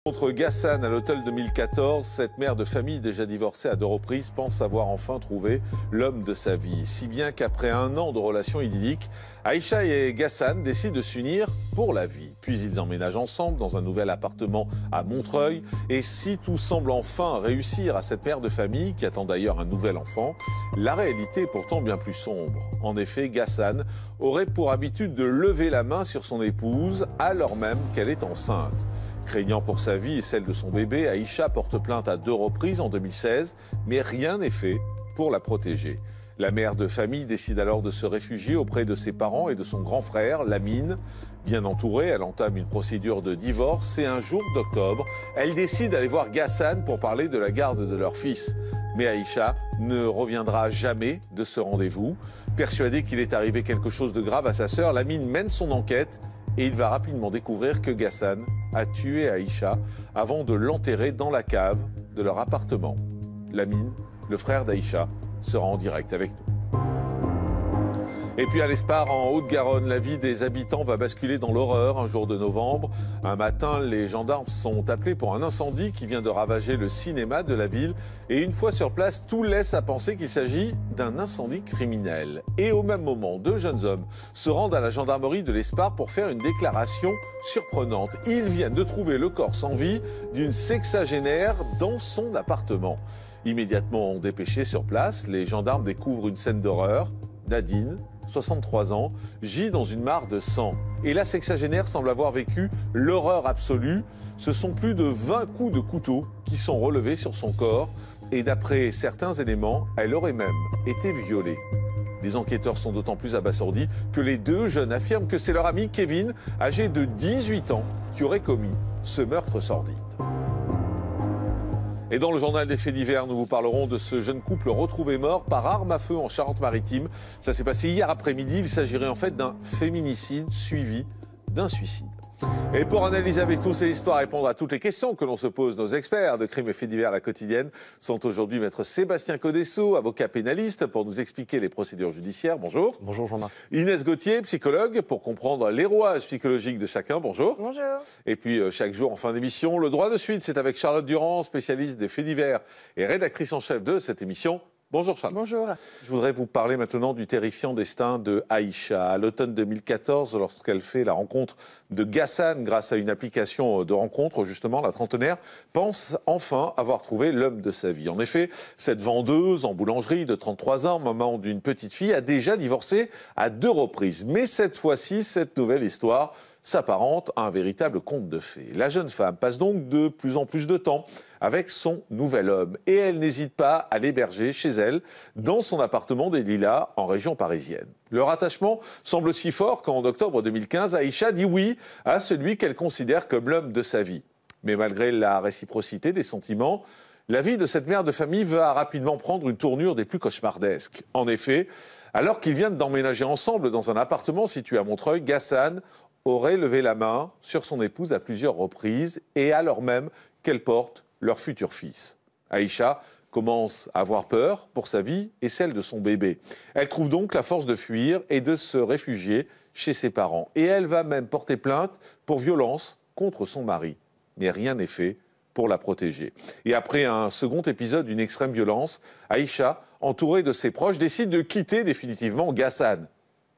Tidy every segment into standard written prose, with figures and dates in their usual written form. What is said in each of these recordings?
Contre Ghassan à l'automne 2014, cette mère de famille déjà divorcée à 2 reprises pense avoir enfin trouvé l'homme de sa vie. Si bien qu'après 1 an de relation idyllique, Aïcha et Ghassan décident de s'unir pour la vie. Puis ils emménagent ensemble dans un nouvel appartement à Montreuil. Et si tout semble enfin réussir à cette mère de famille, qui attend d'ailleurs un nouvel enfant, la réalité est pourtant bien plus sombre. En effet, Ghassan aurait pour habitude de lever la main sur son épouse alors même qu'elle est enceinte. Craignant pour sa vie et celle de son bébé, Aïcha porte plainte à 2 reprises en 2016, mais rien n'est fait pour la protéger. La mère de famille décide alors de se réfugier auprès de ses parents et de son grand frère, Lamine. Bien entourée, elle entame une procédure de divorce et un jour d'octobre, elle décide d'aller voir Ghassan pour parler de la garde de leur fils. Mais Aïcha ne reviendra jamais de ce rendez-vous. Persuadée qu'il est arrivé quelque chose de grave à sa sœur, Lamine mène son enquête et il va rapidement découvrir que Ghassan a tué Aïcha avant de l'enterrer dans la cave de leur appartement. Lamine, le frère d'Aïcha, sera en direct avec nous. Et puis à l'Espar, en Haute-Garonne, la vie des habitants va basculer dans l'horreur un jour de novembre. Un matin, les gendarmes sont appelés pour un incendie qui vient de ravager le cinéma de la ville. Et une fois sur place, tout laisse à penser qu'il s'agit d'un incendie criminel. Et au même moment, 2 jeunes hommes se rendent à la gendarmerie de l'Espar pour faire une déclaration surprenante. Ils viennent de trouver le corps sans vie d'une sexagénaire dans son appartement. Immédiatement dépêchés sur place, les gendarmes découvrent une scène d'horreur. Nadine, 63 ans, gît dans une mare de sang. Et la sexagénaire semble avoir vécu l'horreur absolue. Ce sont plus de 20 coups de couteau qui sont relevés sur son corps. Et d'après certains éléments, elle aurait même été violée. Les enquêteurs sont d'autant plus abasourdis que les 2 jeunes affirment que c'est leur ami Kevin, âgé de 18 ans, qui aurait commis ce meurtre sordide. Et dans le journal des faits divers, nous vous parlerons de ce jeune couple retrouvé mort par arme à feu en Charente-Maritime. Ça s'est passé hier après-midi. Il s'agirait en fait d'un féminicide suivi d'un suicide. Et pour analyser avec tous ces histoires, répondre à toutes les questions que l'on se pose, nos experts de crimes et faits divers à la quotidienne sont aujourd'hui maître Sébastien Codesso, avocat pénaliste, pour nous expliquer les procédures judiciaires. Bonjour. Bonjour Jean-Marc. Inès Gauthier, psychologue, pour comprendre les rouages psychologiques de chacun. Bonjour. Bonjour. Et puis chaque jour en fin d'émission, le droit de suite, c'est avec Charlotte Durand, spécialiste des faits divers et rédactrice en chef de cette émission. Bonjour Charlotte. Bonjour. Je voudrais vous parler maintenant du terrifiant destin de Aïcha. À l'automne 2014, lorsqu'elle fait la rencontre de Ghassan grâce à une application de rencontre, justement, la trentenaire pense enfin avoir trouvé l'homme de sa vie. En effet, cette vendeuse en boulangerie de 33 ans, maman d'une petite fille, a déjà divorcé à 2 reprises. Mais cette fois-ci, cette nouvelle histoire s'apparente à un véritable conte de fées. La jeune femme passe donc de plus en plus de temps avec son nouvel homme et elle n'hésite pas à l'héberger chez elle dans son appartement des Lilas en région parisienne. Leur attachement semble si fort qu'en octobre 2015, Aïcha dit oui à celui qu'elle considère comme l'homme de sa vie. Mais malgré la réciprocité des sentiments, la vie de cette mère de famille va rapidement prendre une tournure des plus cauchemardesques. En effet, alors qu'ils viennent d'emménager ensemble dans un appartement situé à Montreuil, Ghassan aurait levé la main sur son épouse à plusieurs reprises et alors même qu'elle porte leur futur fils. Aïcha commence à avoir peur pour sa vie et celle de son bébé. Elle trouve donc la force de fuir et de se réfugier chez ses parents. Et elle va même porter plainte pour violence contre son mari. Mais rien n'est fait pour la protéger. Et après un second épisode d'une extrême violence, Aïcha, entourée de ses proches, décide de quitter définitivement Ghassan.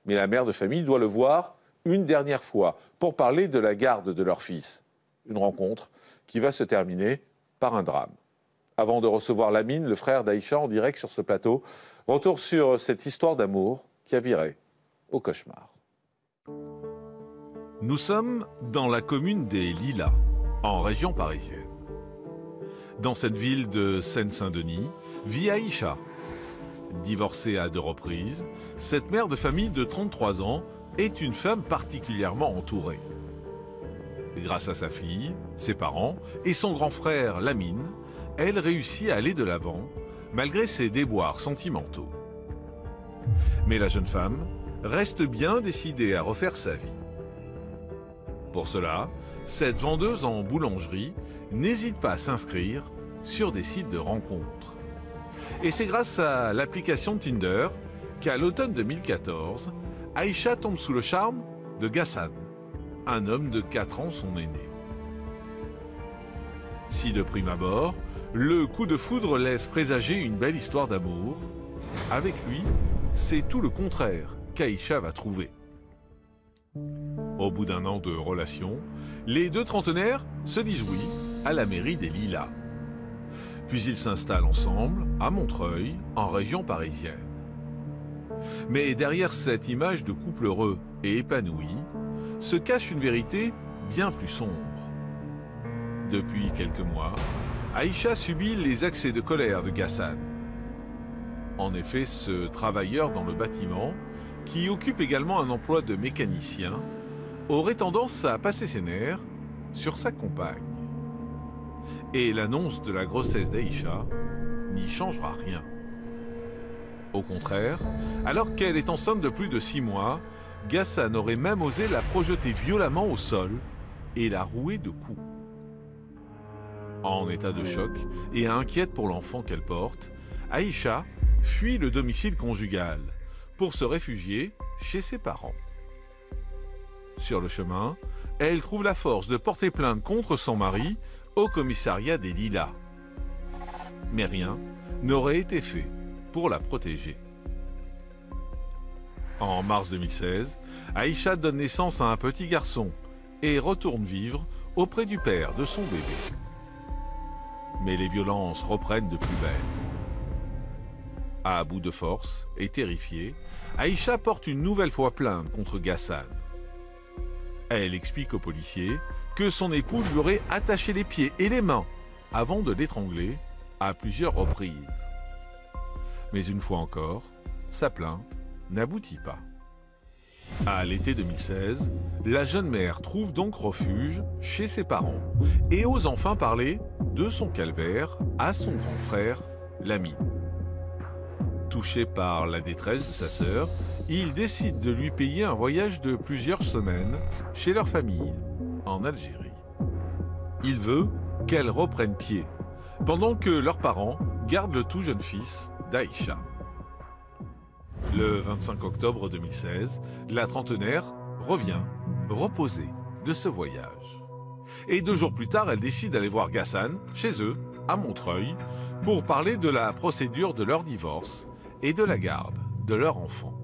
Mais la mère de famille doit le voir une dernière fois pour parler de la garde de leur fils. Une rencontre qui va se terminer par un drame. Avant de recevoir Lamine, le frère d'Aïcha, en direct sur ce plateau, retour sur cette histoire d'amour qui a viré au cauchemar. Nous sommes dans la commune des Lilas, en région parisienne. Dans cette ville de Seine-Saint-Denis vit Aïcha. Divorcée à 2 reprises, cette mère de famille de 33 ans est une femme particulièrement entourée. Grâce à sa fille, ses parents et son grand frère Lamine, elle réussit à aller de l'avant malgré ses déboires sentimentaux. Mais la jeune femme reste bien décidée à refaire sa vie. Pour cela, cette vendeuse en boulangerie n'hésite pas à s'inscrire sur des sites de rencontres. Et c'est grâce à l'application Tinder qu'à l'automne 2014, Aïcha tombe sous le charme de Ghassan, un homme de 4 ans son aîné. Si de prime abord, le coup de foudre laisse présager une belle histoire d'amour, avec lui, c'est tout le contraire qu'Aïcha va trouver. Au bout d'un an de relation, les deux trentenaires se disent oui à la mairie des Lilas. Puis ils s'installent ensemble à Montreuil, en région parisienne. Mais derrière cette image de couple heureux et épanoui, se cache une vérité bien plus sombre. Depuis quelques mois, Aïcha subit les accès de colère de Ghassan. En effet, ce travailleur dans le bâtiment, qui occupe également un emploi de mécanicien, aurait tendance à passer ses nerfs sur sa compagne. Et l'annonce de la grossesse d'Aïcha n'y changera rien. Au contraire, alors qu'elle est enceinte de plus de 6 mois, Ghassan aurait même osé la projeter violemment au sol et la rouer de coups. En état de choc et inquiète pour l'enfant qu'elle porte, Aïcha fuit le domicile conjugal pour se réfugier chez ses parents. Sur le chemin, elle trouve la force de porter plainte contre son mari au commissariat des Lilas. Mais rien n'aurait été fait pour la protéger. En mars 2016, Aïcha donne naissance à un petit garçon et retourne vivre auprès du père de son bébé. Mais les violences reprennent de plus belle. À bout de force et terrifiée, Aïcha porte une nouvelle fois plainte contre Ghassan. Elle explique aux policiers que son époux lui aurait attaché les pieds et les mains avant de l'étrangler à plusieurs reprises. Mais une fois encore, sa plainte n'aboutit pas. À l'été 2016, la jeune mère trouve donc refuge chez ses parents et ose enfin parler de son calvaire à son grand frère, Lamine. Touché par la détresse de sa sœur, il décide de lui payer un voyage de plusieurs semaines chez leur famille, en Algérie. Il veut qu'elle reprenne pied, pendant que leurs parents gardent le tout jeune fils d'Aïcha. Le 25 octobre 2016, la trentenaire revient, reposée de ce voyage. Et 2 jours plus tard, elle décide d'aller voir Ghassan, chez eux, à Montreuil, pour parler de la procédure de leur divorce et de la garde de leur enfant.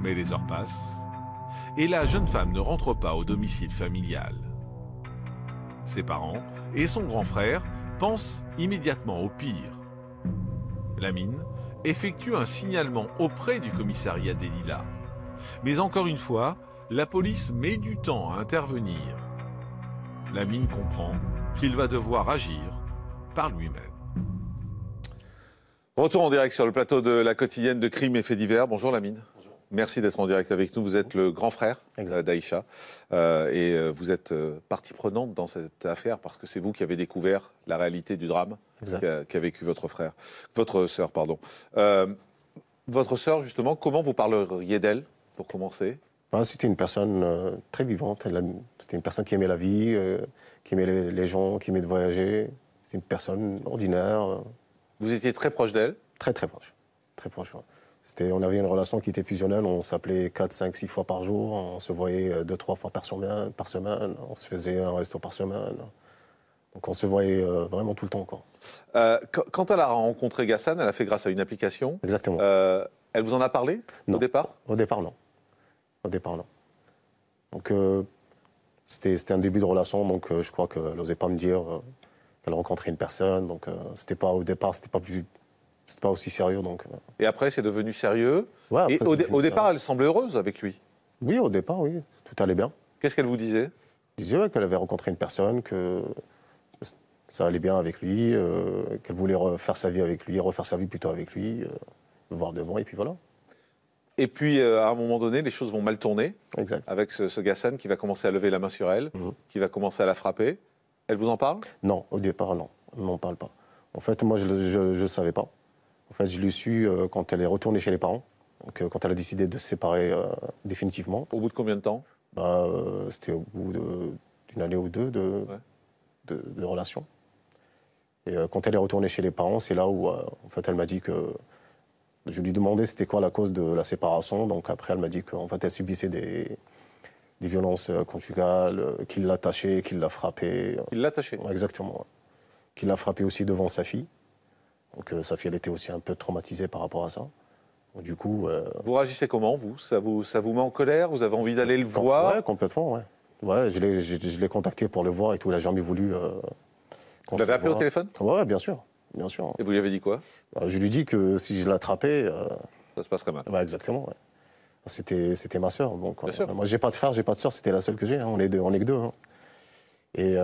Mais les heures passent, et la jeune femme ne rentre pas au domicile familial. Ses parents et son grand frère pensent immédiatement au pire. Lamine effectue un signalement auprès du commissariat des Lilas. Mais encore une fois, la police met du temps à intervenir. Lamine comprend qu'il va devoir agir par lui-même. Retour en direct sur le plateau de la quotidienne de Crimes et Faits divers. Bonjour Lamine. Bonjour. Merci d'être en direct avec nous. Vous êtes le grand frère d'Aïcha et vous êtes partie prenante dans cette affaire parce que c'est vous qui avez découvert la réalité du drame qu'a vécu votre sœur, pardon. Votre sœur, justement, comment vous parleriez d'elle pour commencer? C'était une personne très vivante. C'était une personne qui aimait la vie, qui aimait les gens, qui aimait de voyager. C'était une personne ordinaire. Vous étiez très proche d'elle? Très, très proche. Très proche, ouais. On avait une relation qui était fusionnelle. On s'appelait 4, 5, 6 fois par jour. On se voyait 2, 3 fois par semaine. On se faisait un resto par semaine. Donc on se voyait vraiment tout le temps, quoi. Quand elle a rencontré Ghassan, elle a fait grâce à une application. Exactement. Elle vous en a parlé au départ? Au départ, non. Au départ, non. Donc c'était un début de relation, donc je crois qu'elle n'osait pas me dire qu'elle rencontrait une personne. Donc au départ, c'était pas aussi sérieux. Donc, Et après, c'est devenu sérieux. Ouais, après, et au départ, elle semblait heureuse avec lui. Oui, au départ, oui. Tout allait bien. Qu'est-ce qu'elle vous disait? Elle disait qu'elle avait rencontré une personne, que ça allait bien avec lui, qu'elle voulait refaire sa vie plutôt avec lui, le voir devant, et puis voilà. Et puis, à un moment donné, les choses vont mal tourner. Exact. Avec ce Ghassan qui va commencer à lever la main sur elle, qui va commencer à la frapper. Elle vous en parle? Non, au départ, non. Elle ne m'en parle pas. En fait, moi, je ne savais pas. En fait, je l'ai su quand elle est retournée chez les parents, donc quand elle a décidé de se séparer définitivement. Au bout de combien de temps? C'était au bout d'une année ou deux de relation. Et quand elle est retournée chez les parents, c'est là où en fait, elle m'a dit que... Je lui demandais c'était quoi la cause de la séparation. Donc après, elle m'a dit qu'en fait, elle subissait des violences conjugales, qu'il l'a attaché, qu'il l'a frappé. Il l'a attaché. Ouais, exactement. Ouais. Qu'il l'a frappé aussi devant sa fille. Donc sa fille, elle était aussi un peu traumatisée par rapport à ça. Donc, du coup... Vous réagissez comment, vous, ça vous met en colère? Vous avez envie d'aller le voir? Ouais, complètement, ouais. Ouais, je l'ai contacté pour le voir et tout, il n'a jamais voulu... Vous l'avez appelé au téléphone? Ouais, bien sûr. Bien sûr. Et vous lui avez dit quoi? Je lui ai dit que si je l'attrapais... ça se passerait mal. Ouais, exactement, ouais. C'était ma sœur. Donc, bien sûr. Moi, j'ai pas de frère, j'ai pas de sœur, c'était la seule que j'ai. Hein. On est que deux. Hein. Et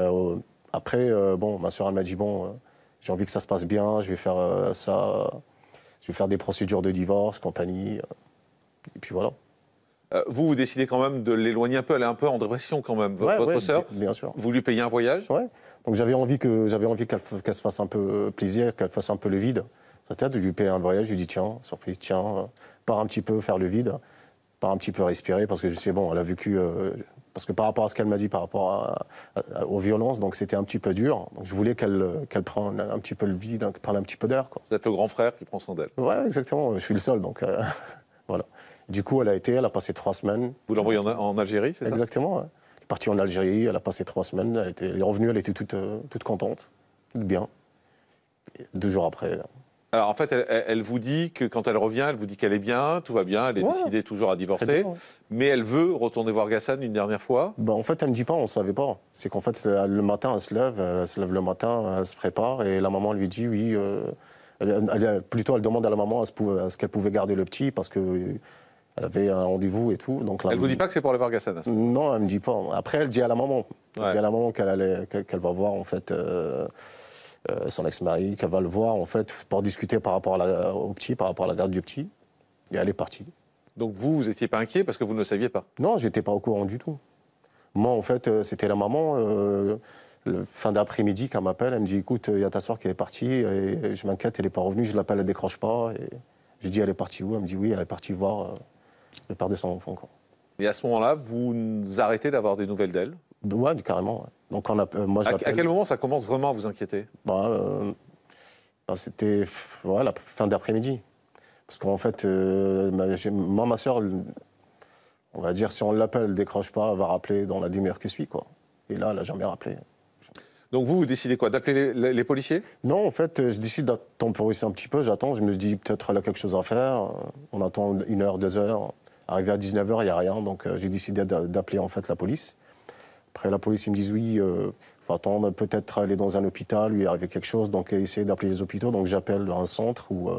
après, bon, ma sœur, elle m'a dit, bon, j'ai envie que ça se passe bien, je vais faire ça, je vais faire des procédures de divorce, compagnie. Et puis voilà. Vous décidez quand même de l'éloigner un peu, elle est un peu en dépression quand même, votre sœur. Bien sûr. Vous lui payez un voyage? Ouais. Donc j'avais envie qu'elle se fasse un peu plaisir, qu'elle fasse un peu le vide. Peut-être, je lui paye un voyage, je lui dis, tiens, surprise, tiens, pars un petit peu faire le vide. Par un petit peu respirer, parce que je sais, bon, elle a vécu... parce que par rapport à ce qu'elle m'a dit, par rapport aux violences, donc c'était un petit peu dur. Donc je voulais qu'elle prenne un petit peu le vide, qu'elle prenne un petit peu d'air. Vous êtes le grand frère qui prend soin d'elle? Ouais, exactement, je suis le seul, donc voilà. Du coup, elle a passé 3 semaines. Vous l'envoyez en Algérie, c'est ça? Exactement, ouais. Elle est partie en Algérie, elle a passé 3 semaines, elle est revenue, elle était toute contente, toute bien. Et 2 jours après... Alors en fait, elle vous dit que quand elle revient, elle vous dit qu'elle est bien, tout va bien, elle est décidée toujours à divorcer, bien, ouais. Mais elle veut retourner voir Ghassan une dernière fois. Ben, en fait, elle ne me dit pas, on ne savait pas. C'est qu'en fait, le matin, elle se lève le matin, elle se prépare, et la maman lui dit oui. Plutôt, elle demande à la maman est-ce qu'elle pouvait garder le petit, parce qu'elle avait un rendez-vous et tout. Donc, elle ne vous dit pas que c'est pour aller voir Ghassan? Non, elle ne me dit pas. Après, elle dit à la maman. Elle dit à la maman qu'elle va voir, en fait... son ex-mari, qu'elle va le voir, en fait, pour discuter par rapport au petit, par rapport à la garde du petit. Et elle est partie. Donc vous n'étiez pas inquiet parce que vous ne le saviez pas? Non, j'étais pas au courant du tout. Moi, en fait, c'était la maman, fin d'après-midi, qu'elle m'appelle, elle me dit, écoute, il y a ta soeur qui est partie, et je m'inquiète, elle n'est pas revenue, je l'appelle, elle ne décroche pas. Et je dis, elle est partie où? Elle me dit, oui, elle est partie voir le père de son enfant. Quoi. Et à ce moment-là, vous arrêtez d'avoir des nouvelles d'elle? Ouais, carrément. Ouais. Donc moi, à quel moment ça commence vraiment à vous inquiéter? C'était la fin d'après-midi. Parce qu'en fait, ma soeur, on va dire, si on l'appelle, elle ne décroche pas, elle va rappeler dans la demi-heure qui suit. Quoi. Et là, elle n'a jamais rappelé. Donc vous décidez quoi? D'appeler les policiers? Non, en fait, je décide d'attemporiser un petit peu. J'attends, je me dis peut-être elle a quelque chose à faire. On attend 1 heure, 2 heures. Arrivé à 19h, il n'y a rien. Donc j'ai décidé d'appeler en fait la police. Après, la police, ils me disent oui, faut attendre, peut-être aller dans un hôpital, lui arriver quelque chose, donc essayer d'appeler les hôpitaux. Donc j'appelle un centre où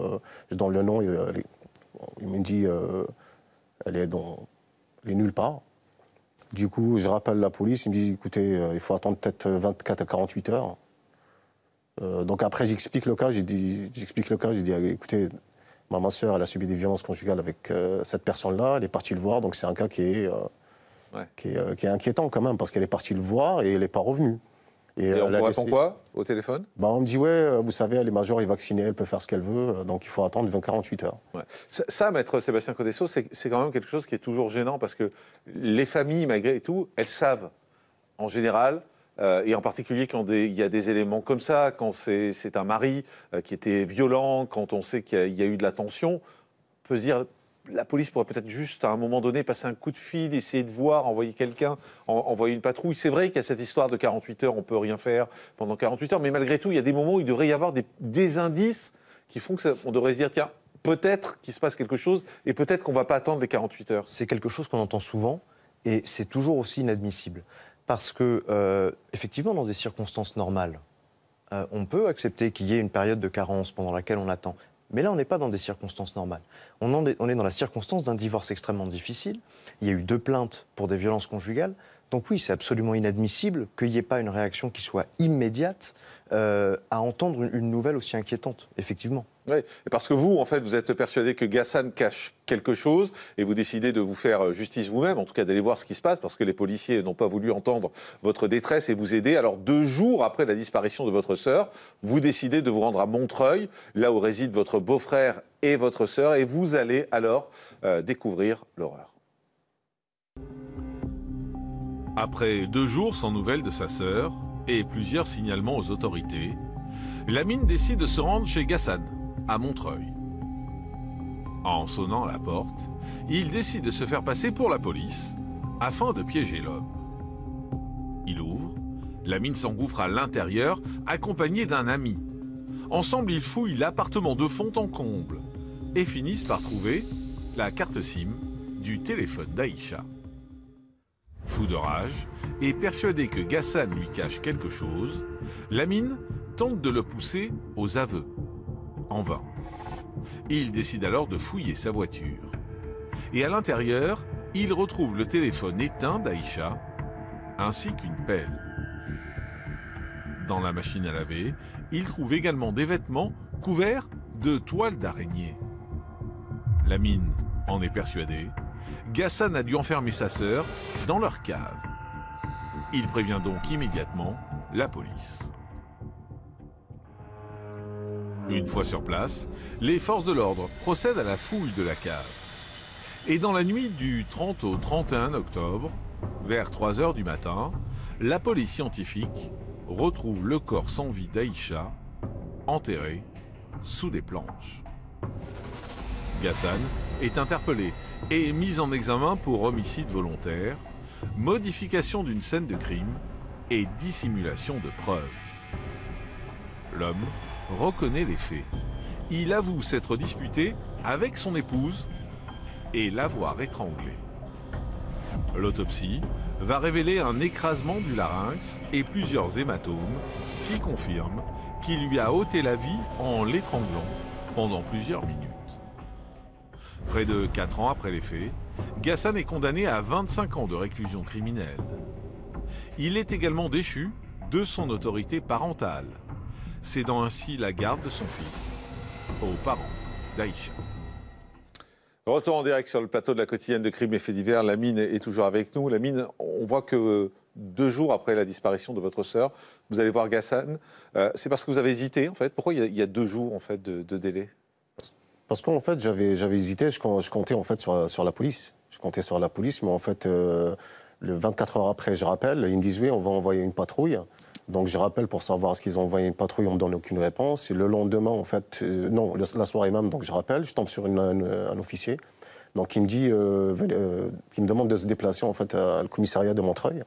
je donne le nom, il me dit elle est nulle part. Du coup, je rappelle la police, il me dit écoutez, il faut attendre peut-être 24 à 48 heures. Donc après, j'explique le cas, j'ai dit écoutez, ma soeur, elle a subi des violences conjugales avec cette personne-là, elle est partie le voir, donc c'est un cas qui est inquiétant quand même, parce qu'elle est partie le voir et elle n'est pas revenue. Et on vous répond quoi au téléphone? On me dit, ouais, vous savez, elle est majeure et vaccinée, elle peut faire ce qu'elle veut, donc il faut attendre 48 heures. Ouais. Ça, maître Sébastien Codesso, c'est quand même quelque chose qui est toujours gênant, parce que les familles, malgré tout, elles savent, en général, et en particulier quand il y a des éléments comme ça, quand c'est un mari qui était violent, quand on sait qu'il y a eu de la tension, on peut se dire... La police pourrait peut-être juste, à un moment donné, passer un coup de fil, essayer de voir, envoyer quelqu'un, envoyer une patrouille. C'est vrai qu'il y a cette histoire de 48 heures, on ne peut rien faire pendant 48 heures, mais malgré tout, il y a des moments où il devrait y avoir des indices qui font qu'on devrait se dire, tiens, peut-être qu'il se passe quelque chose, et peut-être qu'on ne va pas attendre les 48 heures. C'est quelque chose qu'on entend souvent, et c'est toujours aussi inadmissible. Parce que, effectivement, dans des circonstances normales, on peut accepter qu'il y ait une période de carence pendant laquelle on attend. Mais là, on n'est pas dans des circonstances normales. On est dans la circonstance d'un divorce extrêmement difficile. Il y a eu 2 plaintes pour des violences conjugales. Donc oui, c'est absolument inadmissible qu'il n'y ait pas une réaction qui soit immédiate à entendre une nouvelle aussi inquiétante, effectivement. Oui, parce que vous, en fait, vous êtes persuadé que Ghassan cache quelque chose et vous décidez de vous faire justice vous-même, en tout cas d'aller voir ce qui se passe, parce que les policiers n'ont pas voulu entendre votre détresse et vous aider. Alors 2 jours après la disparition de votre sœur, vous décidez de vous rendre à Montreuil, là où réside votre beau-frère et votre sœur, et vous allez alors découvrir l'horreur. Après 2 jours sans nouvelles de sa sœur et plusieurs signalements aux autorités, Lamine décide de se rendre chez Ghassan, à Montreuil. En sonnant à la porte, il décide de se faire passer pour la police afin de piéger l'homme. Il ouvre, Lamine s'engouffre à l'intérieur, accompagné d'un ami. Ensemble, ils fouillent l'appartement de fond en comble et finissent par trouver la carte SIM du téléphone d'Aïcha. Fou de rage et persuadé que Ghassan lui cache quelque chose, Lamine tente de le pousser aux aveux. En vain. Il décide alors de fouiller sa voiture. Et à l'intérieur, il retrouve le téléphone éteint d'Aïcha, ainsi qu'une pelle. Dans la machine à laver, il trouve également des vêtements couverts de toiles d'araignée. Lamine en est persuadé. Ghassan a dû enfermer sa sœur dans leur cave. Il prévient donc immédiatement la police. Une fois sur place, les forces de l'ordre procèdent à la fouille de la cave. Et dans la nuit du 30 au 31 octobre, vers 3 heures du matin, la police scientifique retrouve le corps sans vie d'Aïcha, enterré sous des planches. Ghassan est interpellé et mis en examen pour homicide volontaire, modification d'une scène de crime et dissimulation de preuves. L'homme reconnaît les faits. Il avoue s'être disputé avec son épouse et l'avoir étranglée. L'autopsie va révéler un écrasement du larynx et plusieurs hématomes qui confirment qu'il lui a ôté la vie en l'étranglant pendant plusieurs minutes. Près de 4 ans après les faits, Ghassan est condamné à 25 ans de réclusion criminelle. Il est également déchu de son autorité parentale, cédant ainsi la garde de son fils aux parents d'Aïcha. Retour en direct sur le plateau de la quotidienne de Crimes et Faits divers. Lamine est toujours avec nous. Lamine, on voit que 2 jours après la disparition de votre sœur, vous allez voir Ghassan. C'est parce que vous avez hésité, en fait. Pourquoi il y a 2 jours, en fait, de délai? Parce qu'en fait, j'avais hésité, je comptais en fait sur la police. Je comptais sur la police, mais en fait, le 24 heures après, je rappelle, ils me disent oui, on va envoyer une patrouille. Donc je rappelle pour savoir ce qu'ils ont envoyé une patrouille, on ne me donne aucune réponse. Et le lendemain, en fait, non, la soirée même, donc je rappelle, je tombe sur un officier. Donc il me dit, il me demande de se déplacer en fait au commissariat de Montreuil.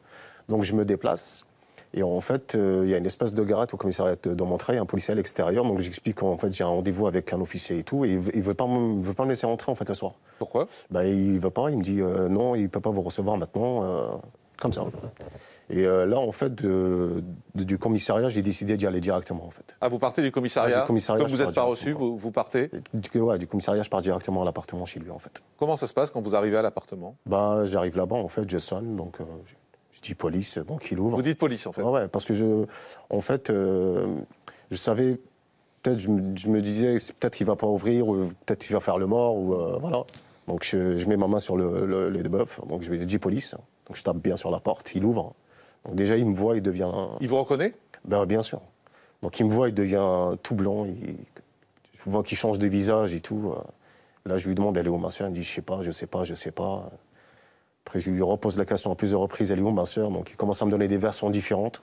Donc je me déplace. Et en fait, il y a une espèce de garde au commissariat de Montreuil, un policier à l'extérieur. Donc j'explique qu'en fait j'ai un rendez-vous avec un officier et tout, et il veut pas me laisser rentrer en fait le soir. Pourquoi? Il veut pas. Il me dit non, il peut pas vous recevoir maintenant, comme ça. Et là, en fait, du commissariat, j'ai décidé d'y aller directement, en fait. Ah, vous partez du commissariat, comme vous n'êtes pas reçu, vous partez? Du commissariat, je pars directement à l'appartement chez lui, en fait. Comment ça se passe quand vous arrivez à l'appartement? J'arrive là-bas, en fait, je sonne, donc je dis police, donc il ouvre. Vous dites police, en fait? Ouais, parce que je savais, peut-être, je me disais, peut-être qu'il ne va pas ouvrir, ou peut-être qu'il va faire le mort, ou voilà. Donc je mets ma main sur le lait de bœuf, donc je dis police, donc je tape bien sur la porte, il ouvre. Donc déjà, il me voit, il devient... Il vous reconnaît? Bien sûr. Donc il me voit, il devient tout blanc. Je vois qu'il change de visage et tout. Là, je lui demande, elle est où ma soeur? Il me dit, je sais pas. Après, je lui repose la question à plusieurs reprises, elle est où ma soeur? Donc il commence à me donner des versions différentes.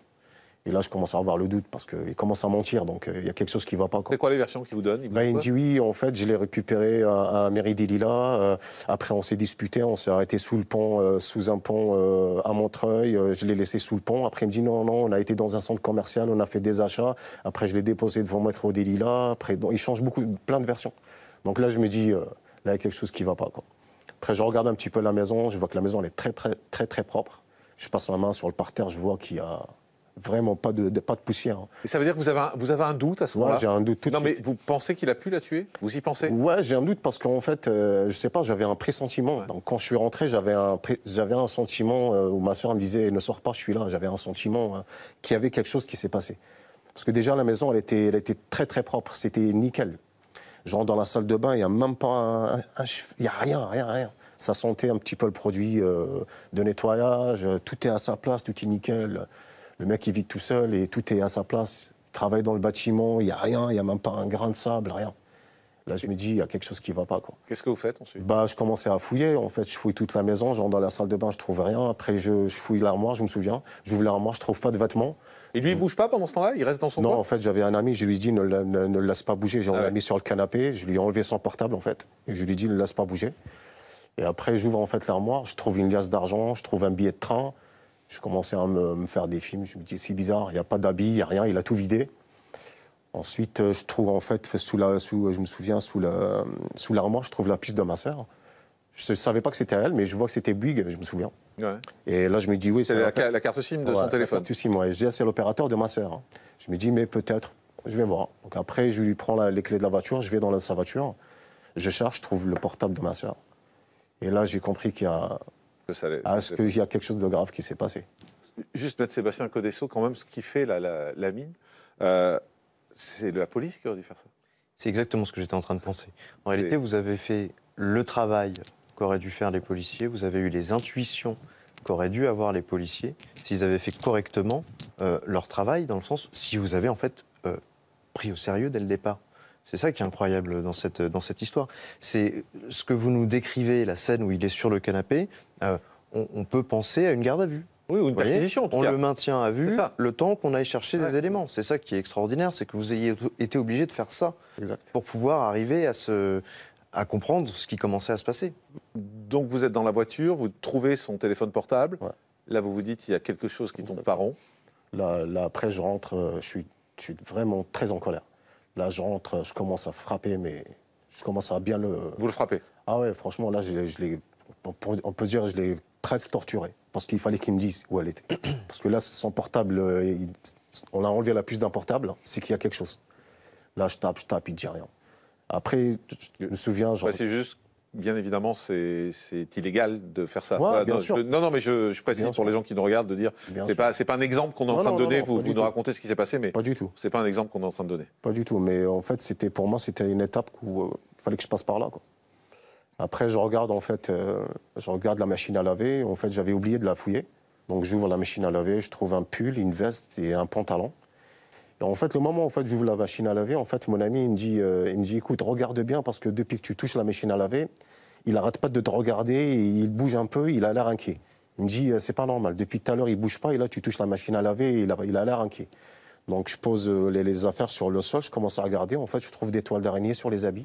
Et là, je commence à avoir le doute parce qu'il commence à mentir. Donc il y a quelque chose qui ne va pas. C'est quoi les versions qu'il vous donne? Il me dit oui, en fait, je l'ai récupéré à Mairie des Lilas. Après, on s'est disputé, on s'est arrêté sous un pont à Montreuil. Je l'ai laissé sous le pont. Après, il me dit non, on a été dans un centre commercial, on a fait des achats. Après, je l'ai déposé devant Métro des Lilas. Après, il change plein de versions. Donc là, je me dis, là, il y a quelque chose qui ne va pas, quoi. Après, je regarde un petit peu la maison. Je vois que la maison, elle est très, très, très propre. Je passe ma main sur le parterre, je vois qu'il y a... Vraiment pas de poussière. Et ça veut dire que vous avez un doute à ce moment-là? Ouais, j'ai un doute tout de suite. Non, mais vous pensez qu'il a pu la tuer? Vous y pensez? Ouais, j'ai un doute parce qu'en fait, je sais pas, j'avais un pressentiment. Ouais. Donc quand je suis rentré, j'avais un sentiment où ma soeur me disait ne sors pas, je suis là. J'avais un sentiment qu'il y avait quelque chose qui s'est passé. Parce que déjà la maison, elle était très très propre, c'était nickel. Je rentre dans la salle de bain, il y a même pas il y a rien. Ça sentait un petit peu le produit de nettoyage. Tout est à sa place, tout est nickel. Le mec, il vit tout seul et tout est à sa place. Il travaille dans le bâtiment, il n'y a rien, il n'y a même pas un grain de sable, rien. Là, je me dis, il y a quelque chose qui ne va pas, quoi. Qu'est-ce que vous faites ensuite? Je commençais à fouiller. En fait, je fouille toute la maison. Je rentre dans la salle de bain, je ne trouve rien. Après, je fouille l'armoire, je me souviens. J'ouvre l'armoire, je ne trouve pas de vêtements. Et lui, il ne bouge pas pendant ce temps-là? Il reste dans son coin? Non, en fait, j'avais un ami, je lui ai dit, ne le laisse pas bouger. On l'a mis sur le canapé. Je lui ai enlevé son portable, en fait. Et je lui ai dit, ne le laisse pas bouger. Et après, j'ouvre en fait l'armoire, je trouve une liasse d'argent, je trouve un billet de train. Je commençais à me faire des films. Je me dis, c'est bizarre, il n'y a pas d'habits, il n'y a rien, il a tout vidé. Ensuite, je trouve en fait, je me souviens, sous l'armoire, je trouve la puce de ma sœur. Je ne savais pas que c'était elle, mais je vois que c'était Bouygues, je me souviens. Ouais. Et là, je me dis, oui, C'est la carte SIM de son téléphone. La carte SIM, ouais. Je dis, c'est l'opérateur de ma sœur. Je me dis, mais peut-être, je vais voir. Donc après, je lui prends les clés de la voiture, je vais dans sa voiture, je cherche, je trouve le portable de ma sœur. Et là, j'ai compris qu'il y a quelque chose de grave qui s'est passé. Juste, Maître Sébastien Codesso, quand même, ce qui fait la mine, c'est la police qui aurait dû faire ça. C'est exactement ce que j'étais en train de penser. En réalité, vous avez fait le travail qu'auraient dû faire les policiers, vous avez eu les intuitions qu'auraient dû avoir les policiers, s'ils avaient fait correctement leur travail, dans le sens, si vous avez en fait pris au sérieux dès le départ. C'est ça qui est incroyable dans cette histoire. C'est ce que vous nous décrivez, la scène où il est sur le canapé, on peut penser à une garde à vue. Oui, ou une perquisition, en tout cas. On le maintient à vue le temps qu'on aille chercher des éléments. C'est ça qui est extraordinaire, c'est que vous ayez été obligé de faire ça pour pouvoir arriver à comprendre ce qui commençait à se passer. Donc vous êtes dans la voiture, vous trouvez son téléphone portable. Ouais. Là, vous vous dites, il y a quelque chose qui tombe pas rond. Là, après, je rentre, je suis vraiment très en colère. Là, je rentre, je commence à frapper, mais je commence à bien le... Vous le frappez? Ah ouais, franchement, là, on peut dire, je l'ai presque torturé. Parce qu'il fallait qu'il me dise où elle était. Parce que là, son portable, on a enlevé la puce d'un portable, c'est qu'il y a quelque chose. Là, je tape, il ne dit rien. Après, je me souviens... c'est juste, bien évidemment, c'est illégal de faire ça. Ouais, bien sûr. Non, mais je précise bien pour les gens qui nous regardent de dire, c'est pas un exemple qu'on est en train de donner, vous nous racontez ce qui s'est passé, mais pas du tout. C'est pas un exemple qu'on est en train de donner. Pas du tout, mais en fait, pour moi, c'était une étape où il fallait que je passe par là, quoi. Après, je regarde la machine à laver. En fait, j'avais oublié de la fouiller. Donc, j'ouvre la machine à laver, je trouve un pull, une veste et un pantalon. Et en fait, le moment où j'ouvre la machine à laver, en fait, mon ami, il me dit, écoute, regarde bien, parce que depuis que tu touches la machine à laver, il n'arrête pas de te regarder, et il bouge un peu, il a l'air inquiet. Il me dit, c'est pas normal, depuis tout à l'heure, il bouge pas, et là, tu touches la machine à laver, et il a l'air inquiet. Donc, je pose les affaires sur le sol, je commence à regarder. En fait, je trouve des toiles d'araignée sur les habits.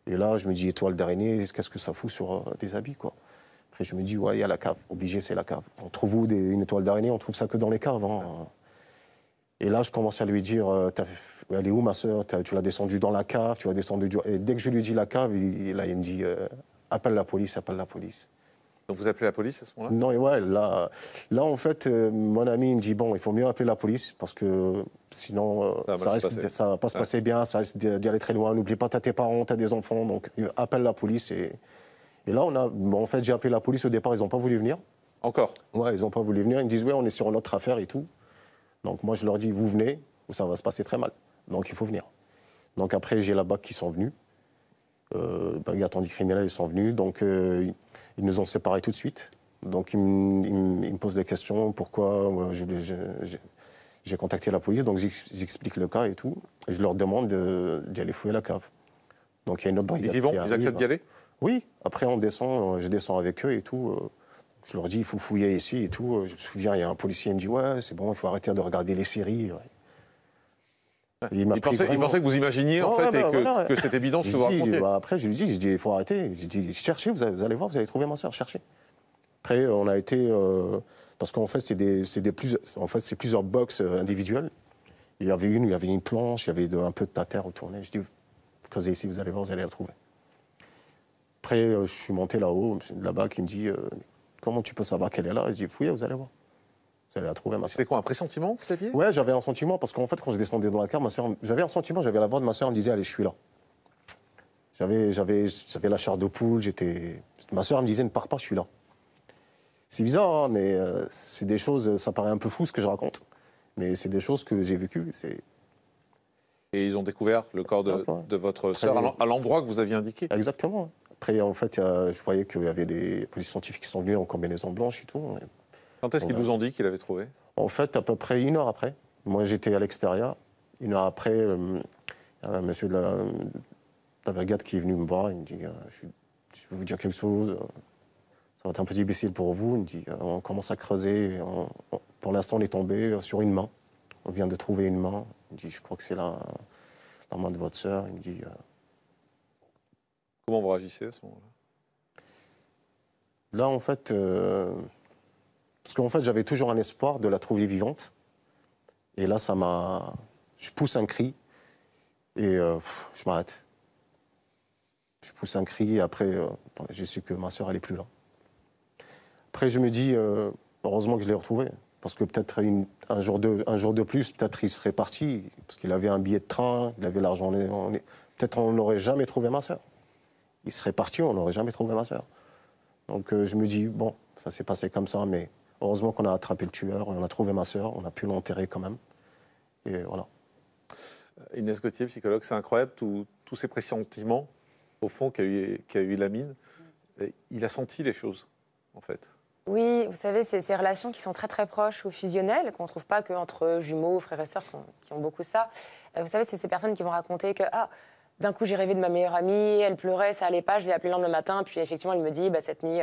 Et là, je me dis, étoile d'araignée, qu'est-ce que ça fout sur des habits, quoi. Après, je me dis, ouais, il y a la cave. Obligé, c'est la cave. On trouve où une étoile d'araignée? On trouve ça que dans les caves, hein. Et là, je commence à lui dire, elle est où, ma sœur? Tu l'as descendue dans la cave, tu l'as descendue... Et dès que je lui dis la cave, il me dit, appelle la police, appelle la police. Donc vous appelez la police à ce moment-là? Non, et ouais, là en fait, mon ami me dit, bon, il faut mieux appeler la police, parce que sinon, ça va pas se passer bien, ça risque d'y aller très loin. N'oublie pas, t'as tes parents, t'as des enfants, donc appelle la police. Et là, en fait, j'ai appelé la police. Au départ, ils n'ont pas voulu venir. Encore? Ouais, ils n'ont pas voulu venir. Ils me disent, ouais, on est sur notre affaire et tout. Donc moi, je leur dis, vous venez, ou ça va se passer très mal. Donc il faut venir. Donc après, j'ai la BAC qui sont venus. Brigade anticriminelle, ils sont venus. Donc ils nous ont séparés tout de suite. Donc ils me posent des questions, pourquoi j'ai contacté la police. Donc j'explique le cas et tout. Et je leur demande d'y aller fouiller la cave. Donc il y a une autre brigade. Ils y vont? Ils acceptent d'y aller? Oui. Après, je descends avec eux et tout. Je leur dis, il faut fouiller ici et tout. Je me souviens, il y a un policier qui me dit, ouais, c'est bon, il faut arrêter de regarder les séries. Ouais. Il pensait que vous imaginiez, en fait, que c'était bidon ce que vous racontiez. Après, je lui dis, il faut arrêter. Je dis, cherchez, vous allez voir, vous allez trouver ma soeur, cherchez. Après, on a été... parce qu'en fait, c'est plusieurs box individuelles. Il y avait une planche, il y avait un peu de terre autour. Je dis, creusez ici, vous allez voir, vous allez la trouver. Après, je suis monté là-haut, là-bas, qui me dit... comment tu peux savoir qu'elle est là? Je dis, fouillez, vous allez voir. Vous allez la trouver, ma soeur. C'était quoi, un pressentiment que vous aviez? Ouais, j'avais un sentiment, parce qu'en fait, quand je descendais dans la cave, j'avais un sentiment, j'avais la voix de ma soeur, elle me disait, allez, je suis là. J'avais la chair de poule, ma soeur me disait, ne pars pas, je suis là. C'est bizarre, hein, mais c'est des choses, ça paraît un peu fou ce que je raconte, mais c'est des choses que j'ai vécues. Et ils ont découvert le corps de votre soeur à l'endroit que vous aviez indiqué? Exactement. Après, en fait, je voyais qu'il y avait des policiers scientifiques qui sont venus en combinaison blanche et tout. Quand est-ce qu'ils vous ont dit qu'ils l'avaient trouvé? En fait, à peu près 1 heure après. Moi, j'étais à l'extérieur. 1 heure après, il y a un monsieur de la brigade qui est venu me voir. Il me dit, je vais vous dire quelque chose. Ça va être un peu difficile pour vous. Il me dit, on commence à creuser. Pour l'instant, on est tombé sur une main. On vient de trouver une main. Il me dit, je crois que c'est la main de votre sœur. Il me dit... Comment vous réagissez à ce moment-là? Là, en fait, parce qu'en fait, j'avais toujours un espoir de la trouver vivante. Et là, je pousse un cri et je m'arrête. Je pousse un cri et après, j'ai su que ma sœur, elle n'est plus là. Après, je me dis, heureusement que je l'ai retrouvée. Parce que peut-être un jour de plus, peut-être il serait parti. Parce qu'il avait un billet de train, il avait l'argent. Peut-être on n'aurait jamais trouvé ma sœur. Il serait parti, on n'aurait jamais trouvé ma sœur. Donc je me dis, bon, ça s'est passé comme ça, mais heureusement qu'on a attrapé le tueur, on a trouvé ma sœur, on a pu l'enterrer quand même. Et voilà. Inès Gauthier, psychologue, c'est incroyable, tous ces pressentiments, au fond, qu'a eu Lamine. Il a senti les choses, en fait. Oui, vous savez, c'est ces relations qui sont très très proches ou fusionnelles, qu'on ne trouve pas qu'entre jumeaux, frères et sœurs qui ont beaucoup ça. Vous savez, c'est ces personnes qui vont raconter que d'un coup, j'ai rêvé de ma meilleure amie, elle pleurait, ça allait pas, je l'ai appelée le lendemain matin, puis effectivement, elle me dit, cette nuit,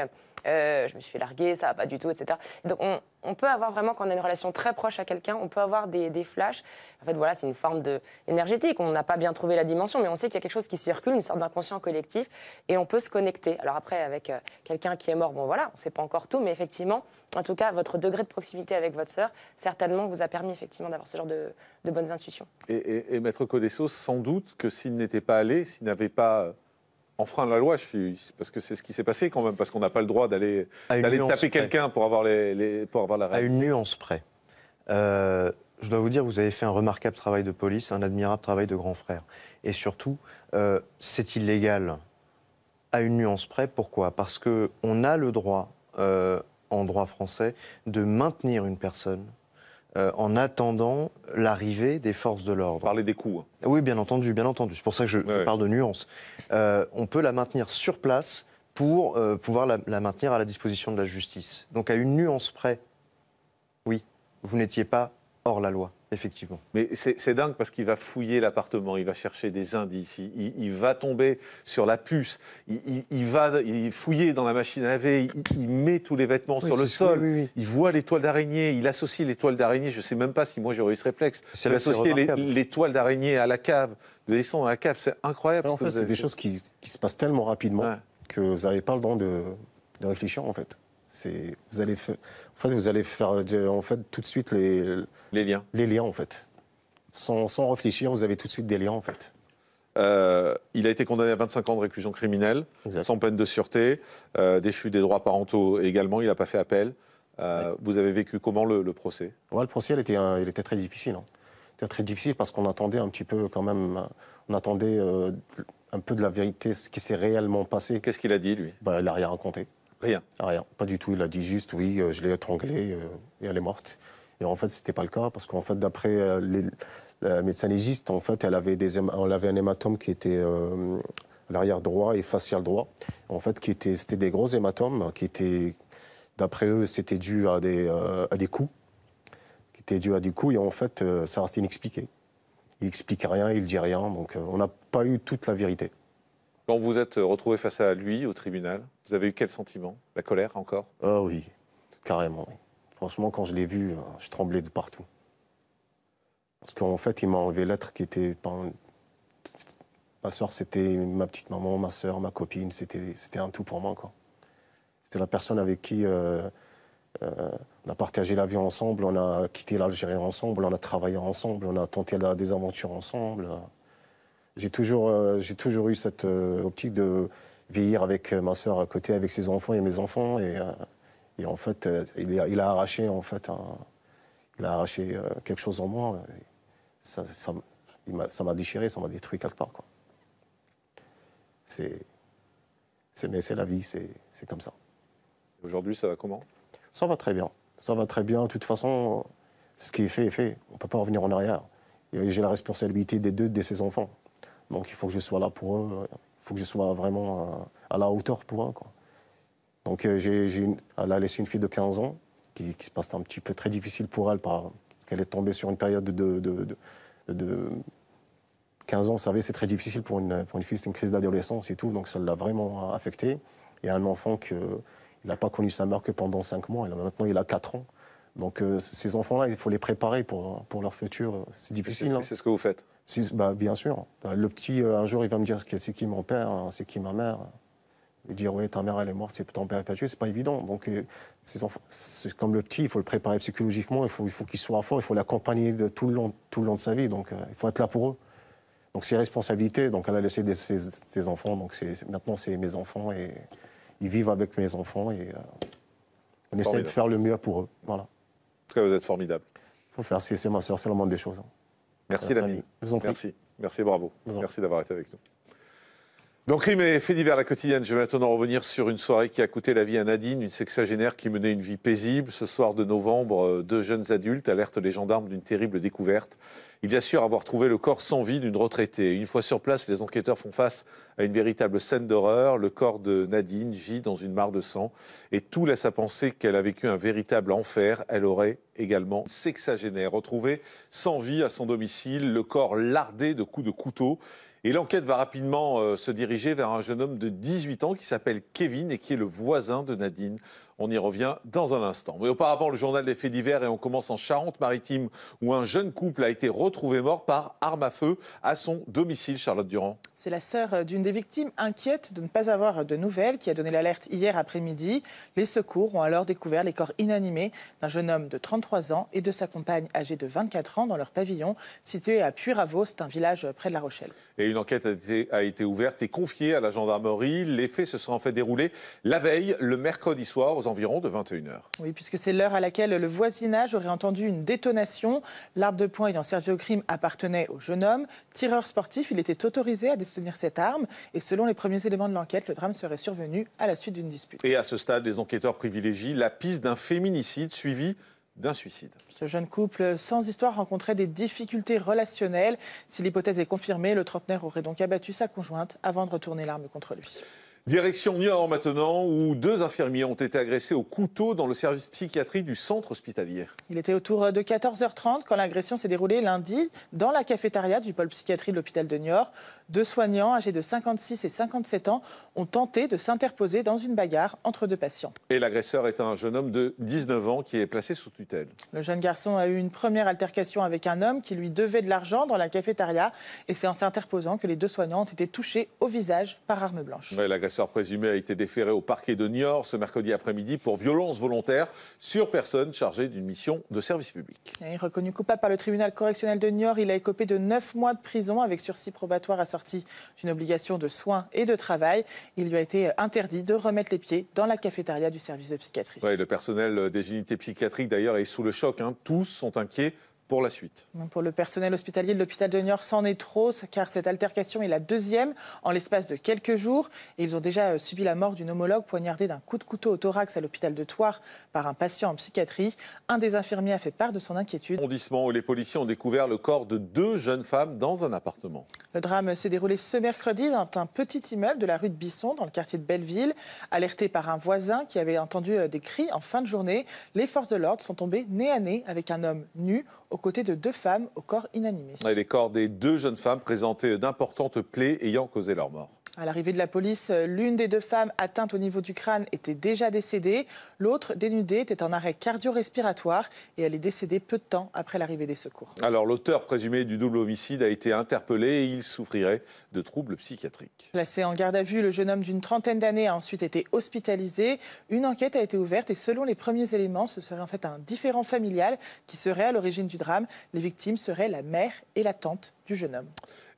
je me suis fait larguer, ça va pas du tout, etc. Et donc, on peut avoir vraiment, quand on a une relation très proche à quelqu'un, on peut avoir des flashs. En fait, voilà, c'est une forme énergétique. On n'a pas bien trouvé la dimension, mais on sait qu'il y a quelque chose qui circule, une sorte d'inconscient collectif, et on peut se connecter. Alors après, avec quelqu'un qui est mort, bon voilà, on ne sait pas encore tout, mais effectivement, en tout cas, votre degré de proximité avec votre sœur, certainement, vous a permis effectivement d'avoir ce genre de bonnes intuitions. Et Maître Codesso, sans doute que s'il n'était pas allé, s'il n'avait pas enfreint la loi, parce que c'est ce qui s'est passé quand même, parce qu'on n'a pas le droit d'aller taper quelqu'un pour avoir la règle. À une nuance près. Je dois vous dire, vous avez fait un remarquable travail de police, un admirable travail de grand frère. Et surtout, c'est illégal à une nuance près. Pourquoi? Parce qu'on a le droit, en droit français, de maintenir une personne en attendant l'arrivée des forces de l'ordre. Parler des coups. Hein. Oui, bien entendu, bien entendu. C'est pour ça que je parle de nuance. On peut la maintenir sur place pour pouvoir la maintenir à la disposition de la justice. Donc à une nuance près, oui, vous n'étiez pas hors la loi, effectivement. Mais c'est dingue parce qu'il va fouiller l'appartement, il va chercher des indices, il va tomber sur la puce, il va fouiller dans la machine à laver, il met tous les vêtements sur le sol, il voit les toiles d'araignée, il associe les toiles d'araignée, je ne sais même pas si moi j'aurais eu ce réflexe, il associer les toiles d'araignée à la cave, de descendre à la cave, c'est incroyable. En fait, c'est des choses qui se passent tellement rapidement que vous n'avez pas le temps de réfléchir, en fait. Vous allez faire en fait, tout de suite les liens. Les liens, en fait. Sans réfléchir, vous avez tout de suite des liens, en fait. Il a été condamné à 25 ans de réclusion criminelle, sans peine de sûreté, déchu des droits parentaux également, il n'a pas fait appel. Vous avez vécu comment le procès? Le procès, il était très difficile. Hein. C'était très difficile parce qu'on attendait un petit peu quand même, on attendait un peu de la vérité, ce qui s'est réellement passé. Qu'est-ce qu'il a dit, lui? Il n'a rien raconté. Rien. Pas du tout. Il a dit juste, oui, je l'ai étranglée et elle est morte. Et en fait, ce n'était pas le cas parce qu'en fait, d'après le médecin légiste, en fait, elle avait un hématome qui était à l'arrière droit et facial droit. En fait, c'était des gros hématomes qui étaient, d'après eux, c'était dû à des coups. Qui étaient dus à des coups et en fait, ça restait inexpliqué. Il n'explique rien, il ne dit rien. Donc, on n'a pas eu toute la vérité. Quand vous êtes retrouvé face à lui au tribunal, vous avez eu quel sentiment? La colère encore? Oui, carrément. Oui. Franchement, quand je l'ai vu, je tremblais de partout. Parce qu'en fait, il m'a enlevé l'être qui était... Ma soeur, c'était ma petite maman, ma soeur, ma copine, c'était un tout pour moi, quoi. C'était la personne avec qui on a partagé la vie ensemble, on a quitté l'Algérie ensemble, on a travaillé ensemble, on a tenté des aventures ensemble. J'ai toujours eu cette optique de vieillir avec ma soeur à côté, avec ses enfants et mes enfants. Et en fait, il a arraché, quelque chose en moi. Ça m'a déchiré, ça m'a détruit quelque part, quoi. Mais c'est la vie, c'est comme ça. Aujourd'hui, ça va comment? Ça va très bien. Ça va très bien. De toute façon, ce qui est fait est fait. On ne peut pas revenir en arrière. J'ai la responsabilité de ses enfants. Donc il faut que je sois là pour eux, il faut que je sois vraiment à la hauteur pour eux, quoi. Donc elle a laissé une fille de 15 ans qui se passe un petit peu très difficile pour elle parce qu'elle est tombée sur une période de 15 ans, vous savez, c'est très difficile pour une fille, c'est une crise d'adolescence et tout, donc ça l'a vraiment affectée. Il y a un enfant il n'a pas connu sa mère que pendant 5 mois, et maintenant il a 4 ans. Donc ces enfants-là, il faut les préparer pour leur futur, c'est difficile. C'est ce que vous faites? Bien sûr. Le petit, un jour, il va me dire c'est qui mon père, c'est qui ma mère. Dire oui, ta mère elle est morte, c'est ton père est pas tué, c'est pas évident. Donc ces enfants, c'est comme le petit, il faut le préparer psychologiquement, il faut qu'il soit fort, il faut l'accompagner tout le long de sa vie. Donc il faut être là pour eux. Donc c'est responsabilité. Donc elle a laissé ses enfants. Donc maintenant c'est mes enfants et ils vivent avec mes enfants et on essaie de faire le mieux pour eux. Voilà. En tout cas, vous êtes formidable. Il faut faire, c'est ma soeur, c'est le monde des choses. Merci l'ami. Je vous en prie. Merci, bravo. Merci d'avoir été avec nous. Donc, crime et faits divers, la quotidienne. Je vais maintenant revenir sur une soirée qui a coûté la vie à Nadine, une sexagénaire qui menait une vie paisible. Ce soir de novembre, 2 jeunes adultes alertent les gendarmes d'une terrible découverte. Ils assurent avoir trouvé le corps sans vie d'une retraitée. Une fois sur place, les enquêteurs font face à une véritable scène d'horreur. Le corps de Nadine gît dans une mare de sang et tout laisse à penser qu'elle a vécu un véritable enfer. Elle aurait également sexagénaire, retrouvée sans vie à son domicile, le corps lardé de coups de couteau. Et l'enquête va rapidement se diriger vers un jeune homme de 18 ans qui s'appelle Kevin et qui est le voisin de Nadine. On y revient dans un instant. Mais auparavant, le journal des faits divers et on commence en Charente-Maritime où un jeune couple a été retrouvé mort par arme à feu à son domicile, Charlotte Durand. C'est la sœur d'une des victimes inquiète de ne pas avoir de nouvelles qui a donné l'alerte hier après-midi. Les secours ont alors découvert les corps inanimés d'un jeune homme de 33 ans et de sa compagne âgée de 24 ans dans leur pavillon situé à Puyraveau, c'est un village près de La Rochelle. Et une enquête a été ouverte et confiée à la gendarmerie. Les faits se sont en fait déroulés la veille, le mercredi soir, aux environs de 21h. Oui, puisque c'est l'heure à laquelle le voisinage aurait entendu une détonation. L'arme de poing ayant servi au crime appartenait au jeune homme. Tireur sportif, il était autorisé à détenir cette arme. Et selon les premiers éléments de l'enquête, le drame serait survenu à la suite d'une dispute. Et à ce stade, les enquêteurs privilégient la piste d'un féminicide suivi d'un suicide. Ce jeune couple sans histoire rencontrait des difficultés relationnelles. Si l'hypothèse est confirmée, le trentenaire aurait donc abattu sa conjointe avant de retourner l'arme contre lui. Direction Niort maintenant, où 2 infirmiers ont été agressés au couteau dans le service psychiatrique du centre hospitalier. Il était autour de 14h30 quand l'agression s'est déroulée lundi dans la cafétéria du pôle psychiatrie de l'hôpital de Niort. 2 soignants âgés de 56 et 57 ans ont tenté de s'interposer dans une bagarre entre 2 patients. Et l'agresseur est un jeune homme de 19 ans qui est placé sous tutelle. Le jeune garçon a eu une première altercation avec un homme qui lui devait de l'argent dans la cafétéria. Et c'est en s'interposant que les 2 soignants ont été touchés au visage par arme blanche. Ouais, l'agresseur présumé a été déféré au parquet de Niort ce mercredi après-midi pour violence volontaire sur personne chargée d'une mission de service public. Et reconnu coupable par le tribunal correctionnel de Niort, il a écopé de 9 mois de prison avec sursis probatoire assorti d'une obligation de soins et de travail. Il lui a été interdit de remettre les pieds dans la cafétéria du service de psychiatrie. Ouais, le personnel des unités psychiatriques d'ailleurs est sous le choc. Tous sont inquiets pour la suite. Pour le personnel hospitalier de l'hôpital de Niort, c'en est trop, car cette altercation est la 2e en l'espace de quelques jours. Et ils ont déjà subi la mort d'une homologue poignardée d'un coup de couteau au thorax à l'hôpital de Thouars par un patient en psychiatrie. Un des infirmiers a fait part de son inquiétude. Arrondissement où les policiers ont découvert le corps de 2 jeunes femmes dans un appartement. Le drame s'est déroulé ce mercredi dans un petit immeuble de la rue de Bisson, dans le quartier de Belleville. Alerté par un voisin qui avait entendu des cris en fin de journée, les forces de l'ordre sont tombées nez à nez avec un homme nu aux côtés de 2 femmes au corps inanimé. Et les corps des 2 jeunes femmes présentaient d'importantes plaies ayant causé leur mort. À l'arrivée de la police, l'une des 2 femmes atteintes au niveau du crâne était déjà décédée. L'autre, dénudée, était en arrêt cardio-respiratoire et elle est décédée peu de temps après l'arrivée des secours. Alors l'auteur présumé du double homicide a été interpellé et il souffrirait de troubles psychiatriques. Placé en garde à vue, le jeune homme d'une trentaine d'années a ensuite été hospitalisé. Une enquête a été ouverte et selon les premiers éléments, ce serait en fait un différend familial qui serait à l'origine du drame. Les victimes seraient la mère et la tante du jeune homme.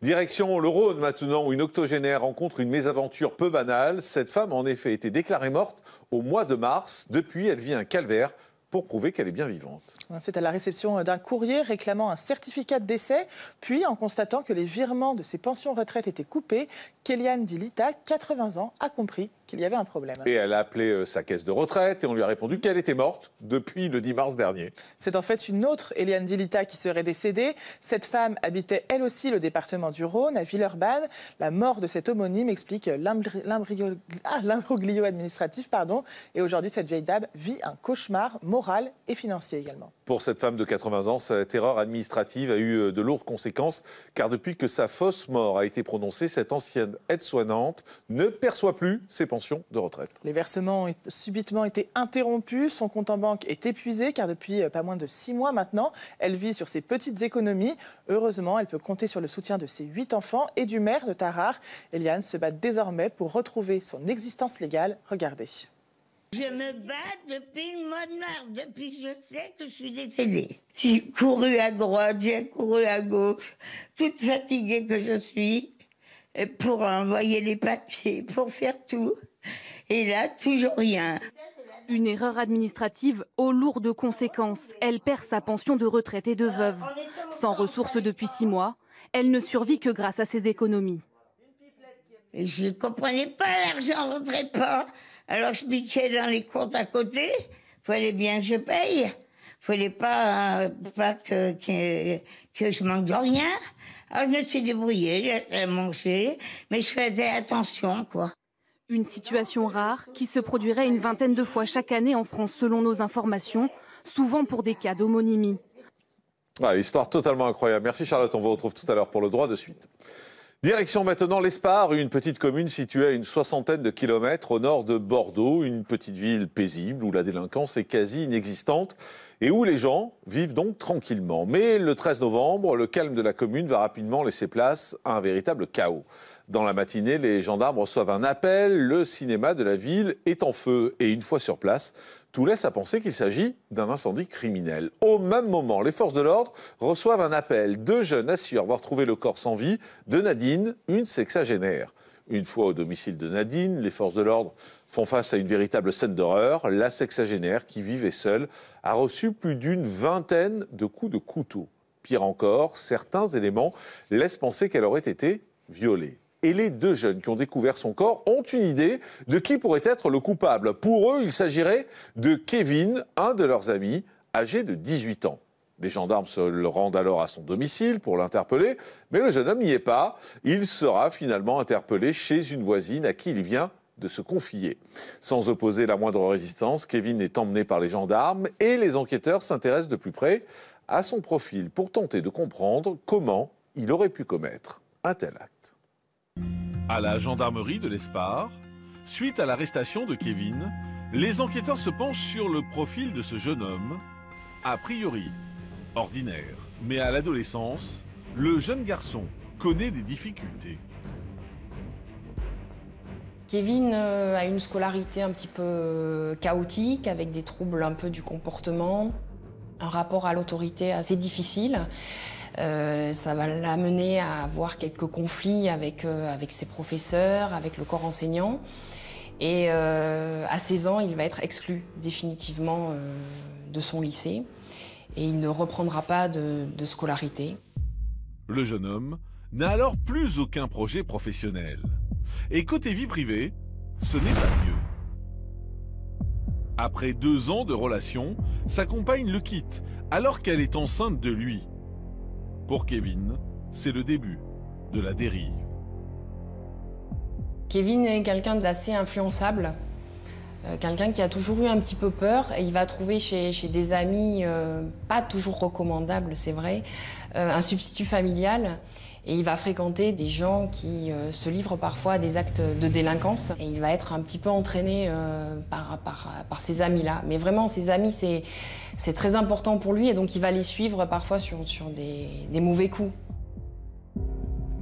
Direction le Rhône maintenant, où une octogénaire rencontre une mésaventure peu banale. Cette femme a en effet été déclarée morte au mois de mars. Depuis, elle vit un calvaire pour prouver qu'elle est bien vivante. C'est à la réception d'un courrier réclamant un certificat de décès. Puis, en constatant que les virements de ses pensions retraite étaient coupés, Kéliane Dilita, 80 ans, a compris qu'il y avait un problème. Et elle a appelé sa caisse de retraite et on lui a répondu qu'elle était morte depuis le 10 mars dernier. C'est en fait une autre Eliane Dilita qui serait décédée. Cette femme habitait elle aussi le département du Rhône, à Villeurbanne. La mort de cet homonyme explique l'imbroglio administratif. Et aujourd'hui, cette vieille dame vit un cauchemar moral et financier également. Pour cette femme de 80 ans, cette erreur administrative a eu de lourdes conséquences, car depuis que sa fausse mort a été prononcée, cette ancienne aide-soignante ne perçoit plus ses pensions. pension de retraite. Les versements ont subitement été interrompus. Son compte en banque est épuisé car depuis pas moins de 6 mois maintenant, elle vit sur ses petites économies. Heureusement, elle peut compter sur le soutien de ses 8 enfants et du maire de Tarare. Eliane se bat désormais pour retrouver son existence légale. Regardez. Je me bats depuis le mois de mars, depuis que je sais que je suis décédée. J'ai couru à droite, j'ai couru à gauche, toute fatiguée que je suis, pour envoyer les papiers, pour faire tout. Et là, toujours rien. Une erreur administrative aux lourdes conséquences. Elle perd sa pension de retraite et de veuve. Sans ressources depuis 6 mois, elle ne survit que grâce à ses économies. Et je ne comprenais pas, l'argent ne rentrait pas. Alors je piquais dans les comptes à côté. Il fallait bien que je paye. Il ne fallait pas que je manque de rien. Alors je me suis débrouillée, j'ai mangé, mais je faisais attention, quoi. Une situation rare qui se produirait une vingtaine de fois chaque année en France selon nos informations, souvent pour des cas d'homonymie. Ah, histoire totalement incroyable. Merci Charlotte, on vous retrouve tout à l'heure pour le droit de suite. Direction maintenant l'Espar, une petite commune située à une 60aine de kilomètres au nord de Bordeaux, une petite ville paisible où la délinquance est quasi inexistante et où les gens vivent donc tranquillement. Mais le 13 novembre, le calme de la commune va rapidement laisser place à un véritable chaos. Dans la matinée, les gendarmes reçoivent un appel, le cinéma de la ville est en feu et une fois sur place, tout laisse à penser qu'il s'agit d'un incendie criminel. Au même moment, les forces de l'ordre reçoivent un appel. 2 jeunes assurent avoir trouvé le corps sans vie de Nadine, une sexagénaire. Une fois au domicile de Nadine, les forces de l'ordre font face à une véritable scène d'horreur. La sexagénaire, qui vivait seule, a reçu plus d'une vingtaine de coups de couteau. Pire encore, certains éléments laissent penser qu'elle aurait été violée. Et les 2 jeunes qui ont découvert son corps ont une idée de qui pourrait être le coupable. Pour eux, il s'agirait de Kevin, un de leurs amis, âgé de 18 ans. Les gendarmes se le rendent alors à son domicile pour l'interpeller, mais le jeune homme n'y est pas. Il sera finalement interpellé chez une voisine à qui il vient de se confier. Sans opposer la moindre résistance, Kevin est emmené par les gendarmes et les enquêteurs s'intéressent de plus près à son profil pour tenter de comprendre comment il aurait pu commettre un tel acte. À la gendarmerie de l'Espar, suite à l'arrestation de Kevin, les enquêteurs se penchent sur le profil de ce jeune homme, a priori ordinaire. Mais à l'adolescence, le jeune garçon connaît des difficultés. Kevin a une scolarité un petit peu chaotique, avec des troubles un peu du comportement, un rapport à l'autorité assez difficile. Ça va l'amener à avoir quelques conflits avec ses professeurs, avec le corps enseignant. Et à 16 ans, il va être exclu définitivement de son lycée. Et il ne reprendra pas de scolarité. Le jeune homme n'a alors plus aucun projet professionnel. Et côté vie privée, ce n'est pas mieux. Après 2 ans de relation, sa compagne le quitte alors qu'elle est enceinte de lui. Pour Kevin, c'est le début de la dérive. Kevin est quelqu'un d'assez influençable, quelqu'un qui a toujours eu un petit peu peur, et il va trouver chez des amis, pas toujours recommandables, c'est vrai, un substitut familial, et il va fréquenter des gens qui se livrent parfois à des actes de délinquance, et il va être un petit peu entraîné par ces amis-là. Mais vraiment, ces amis, c'est très important pour lui, et donc il va les suivre parfois sur des mauvais coups.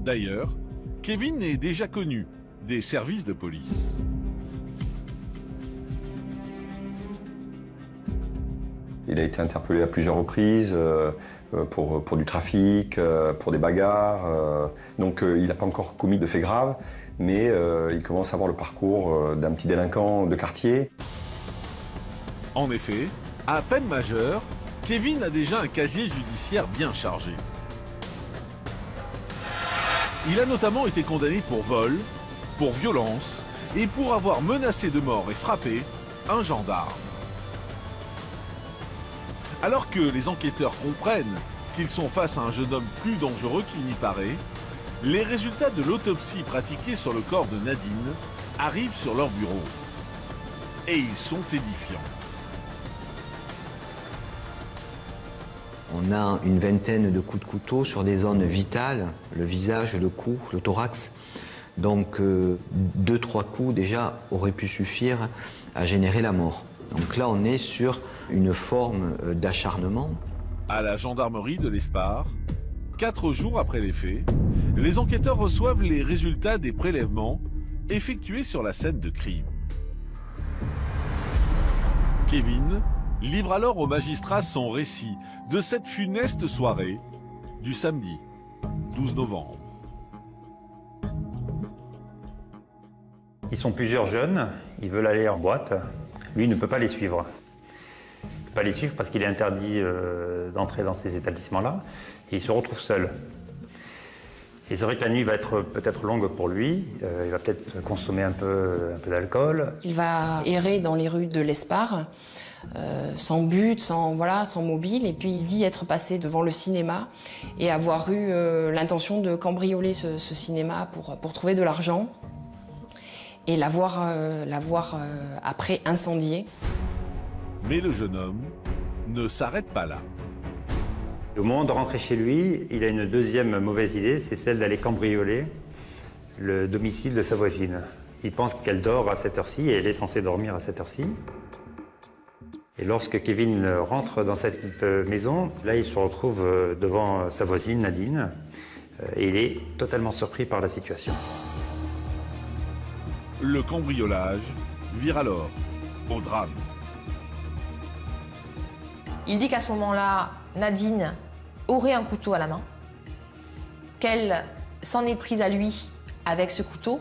D'ailleurs, Kevin est déjà connu des services de police. Il a été interpellé à plusieurs reprises pour du trafic, pour des bagarres. Donc il n'a pas encore commis de faits graves, mais il commence à avoir le parcours d'un petit délinquant de quartier. En effet, à peine majeur, Kevin a déjà un casier judiciaire bien chargé. Il a notamment été condamné pour vol, pour violence et pour avoir menacé de mort et frappé un gendarme. Alors que les enquêteurs comprennent qu'ils sont face à un jeune homme plus dangereux qu'il n'y paraît, les résultats de l'autopsie pratiquée sur le corps de Nadine arrivent sur leur bureau. Et ils sont édifiants. On a une vingtaine de coups de couteau sur des zones vitales, le visage, le cou, le thorax. Donc 2-3 coups déjà auraient pu suffire à générer la mort. Donc là on est sur une forme d'acharnement. À la gendarmerie de l'Espar, 4 jours après les faits, les enquêteurs reçoivent les résultats des prélèvements effectués sur la scène de crime. Kevin livre alors au magistrat son récit de cette funeste soirée du samedi 12 novembre. Ils sont plusieurs jeunes, ils veulent aller en boîte. Lui ne peut pas les suivre. Il ne peut pas les suivre parce qu'il est interdit d'entrer dans ces établissements-là. Et il se retrouve seul. Et c'est vrai que la nuit va être peut-être longue pour lui. Il va peut-être consommer un peu d'alcool. Il va errer dans les rues de l'Espar, sans but, sans mobile. Et puis il dit être passé devant le cinéma et avoir eu l'intention de cambrioler ce cinéma pour trouver de l'argent. Et l'avoir après incendié. Mais le jeune homme ne s'arrête pas là. Au moment de rentrer chez lui, il a une deuxième mauvaise idée, c'est celle d'aller cambrioler le domicile de sa voisine. Il pense qu'elle dort à cette heure-ci et elle est censée dormir à cette heure-ci. Et lorsque Kevin rentre dans cette maison, là il se retrouve devant sa voisine Nadine et il est totalement surpris par la situation. Le cambriolage vire alors au drame. Il dit qu'à ce moment-là, Nadine aurait un couteau à la main, qu'elle s'en est prise à lui avec ce couteau.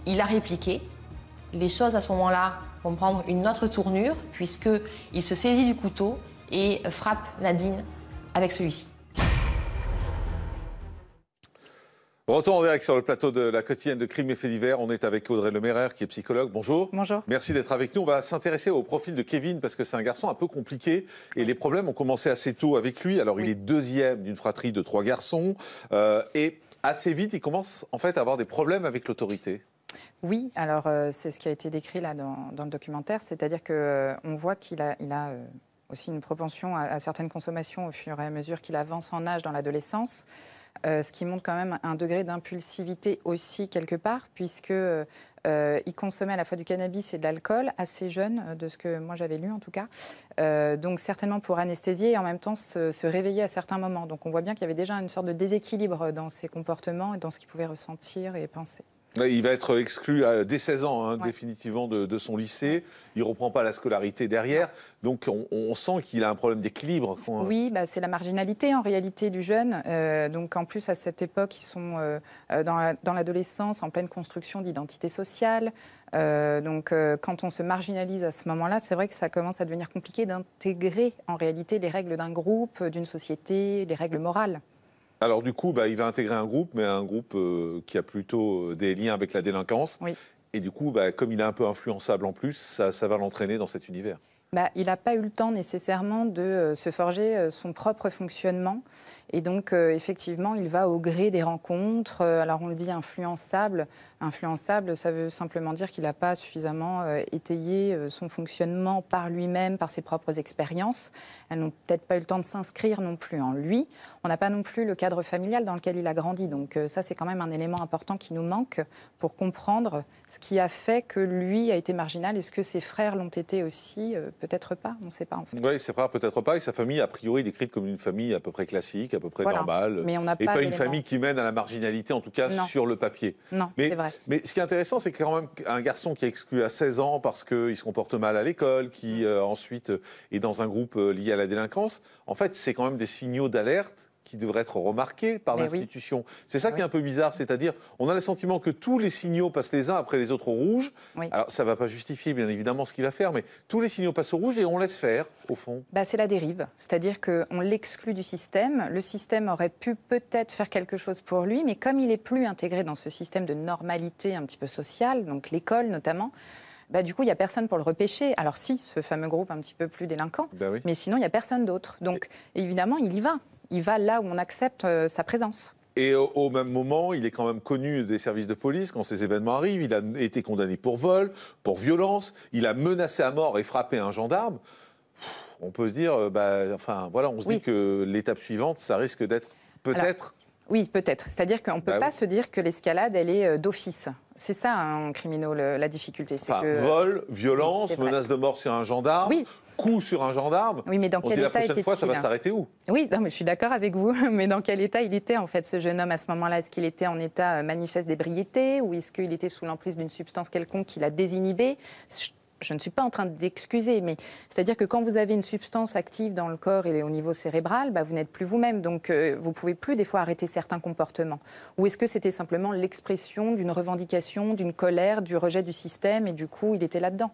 Il a répliqué. Les choses à ce moment-là vont prendre une autre tournure puisqu'il se saisit du couteau et frappe Nadine avec celui-ci. Retour en direct sur le plateau de la quotidienne de Crimes et Faits divers. On est avec Audrey Lemaire qui est psychologue. Bonjour. Bonjour. Merci d'être avec nous. On va s'intéresser au profil de Kevin parce que c'est un garçon un peu compliqué et les problèmes ont commencé assez tôt avec lui. Alors il est deuxième d'une fratrie de 3 garçons et assez vite il commence en fait à avoir des problèmes avec l'autorité. Oui, alors c'est ce qui a été décrit là dans le documentaire, c'est-à-dire qu'on voit qu'il a aussi une propension à certaines consommations au fur et à mesure qu'il avance en âge dans l'adolescence. Ce qui montre quand même un degré d'impulsivité aussi quelque part, puisque il consommait à la fois du cannabis et de l'alcool assez jeune, de ce que moi j'avais lu en tout cas. Donc certainement pour anesthésier et en même temps se réveiller à certains moments. Donc on voit bien qu'il y avait déjà une sorte de déséquilibre dans ses comportements et dans ce qu'il pouvait ressentir et penser. Il va être exclu dès 16 ans, définitivement, de son lycée. Il ne reprend pas la scolarité derrière. Donc, on sent qu'il a un problème d'équilibre. Oui, c'est la marginalité, en réalité, du jeune. Donc, en plus, à cette époque, ils sont dans l'adolescence, en pleine construction d'identité sociale. Donc, quand on se marginalise à ce moment-là, c'est vrai que ça commence à devenir compliqué d'intégrer, en réalité, les règles d'un groupe, d'une société, les règles morales. Alors du coup, il va intégrer un groupe, mais un groupe qui a plutôt des liens avec la délinquance. Oui. Et du coup, comme il est un peu influençable en plus, ça va l'entraîner dans cet univers. Il n'a pas eu le temps nécessairement de se forger son propre fonctionnement. Et donc, effectivement, il va au gré des rencontres. Alors, on le dit influençable. Influençable, ça veut simplement dire qu'il n'a pas suffisamment étayé son fonctionnement par lui-même, par ses propres expériences. Elles n'ont peut-être pas eu le temps de s'inscrire non plus en lui. On n'a pas non plus le cadre familial dans lequel il a grandi. Donc, ça, c'est quand même un élément important qui nous manque pour comprendre ce qui a fait que lui a été marginal. Est-ce que ses frères l'ont été aussi Peut-être pas, on ne sait pas en fait. Oui, ses frères peut-être pas. Et sa famille, a priori, décrite comme une famille à peu près classique, à peu près normale. Mais on n'a et pas une famille qui mène à la marginalité, en tout cas sur le papier. Non, c'est vrai. Mais ce qui est intéressant, c'est quand même un garçon qui est exclu à 16 ans parce qu'il se comporte mal à l'école, qui ensuite est dans un groupe lié à la délinquance. En fait, c'est quand même des signaux d'alerte qui devraient être remarqués par l'institution. Oui. C'est ça qui est un peu bizarre, c'est-à-dire on a le sentiment que tous les signaux passent les uns après les autres au rouge. Oui. Alors ça ne va pas justifier bien évidemment ce qu'il va faire, mais tous les signaux passent au rouge et on laisse faire, au fond. C'est la dérive, c'est-à-dire qu'on l'exclut du système. Le système aurait pu peut-être faire quelque chose pour lui, mais comme il n'est plus intégré dans ce système de normalité un petit peu sociale, donc l'école notamment, du coup, il n'y a personne pour le repêcher. Alors si, ce fameux groupe un petit peu plus délinquant, mais sinon, il n'y a personne d'autre. Donc évidemment, il y va. Il va là où on accepte sa présence. Et au même moment, il est quand même connu des services de police quand ces événements arrivent. Il a été condamné pour vol, pour violence. Il a menacé à mort et frappé un gendarme. On peut se dire, on se dit que l'étape suivante, ça risque d'être peut-être Oui, peut-être. C'est-à-dire qu'on ne peut pas se dire que l'escalade, elle est d'office. C'est ça, en criminaux, la difficulté. C'est que... Vol, violence, menace de mort sur un gendarme, coup sur un gendarme. Oui, mais dans quel état la prochaine fois, ça va s'arrêter où? Oui, non, mais je suis d'accord avec vous. Mais dans quel état il était, en fait, ce jeune homme, à ce moment-là? Est-ce qu'il était en état manifeste d'ébriété ou est-ce qu'il était sous l'emprise d'une substance quelconque qui l'a désinhibé? Je ne suis pas en train d'excuser, mais c'est-à-dire que quand vous avez une substance active dans le corps et au niveau cérébral, vous n'êtes plus vous-même. Donc, vous ne pouvez plus, des fois, arrêter certains comportements. Ou est-ce que c'était simplement l'expression d'une revendication, d'une colère, du rejet du système, et du coup, il était là-dedans?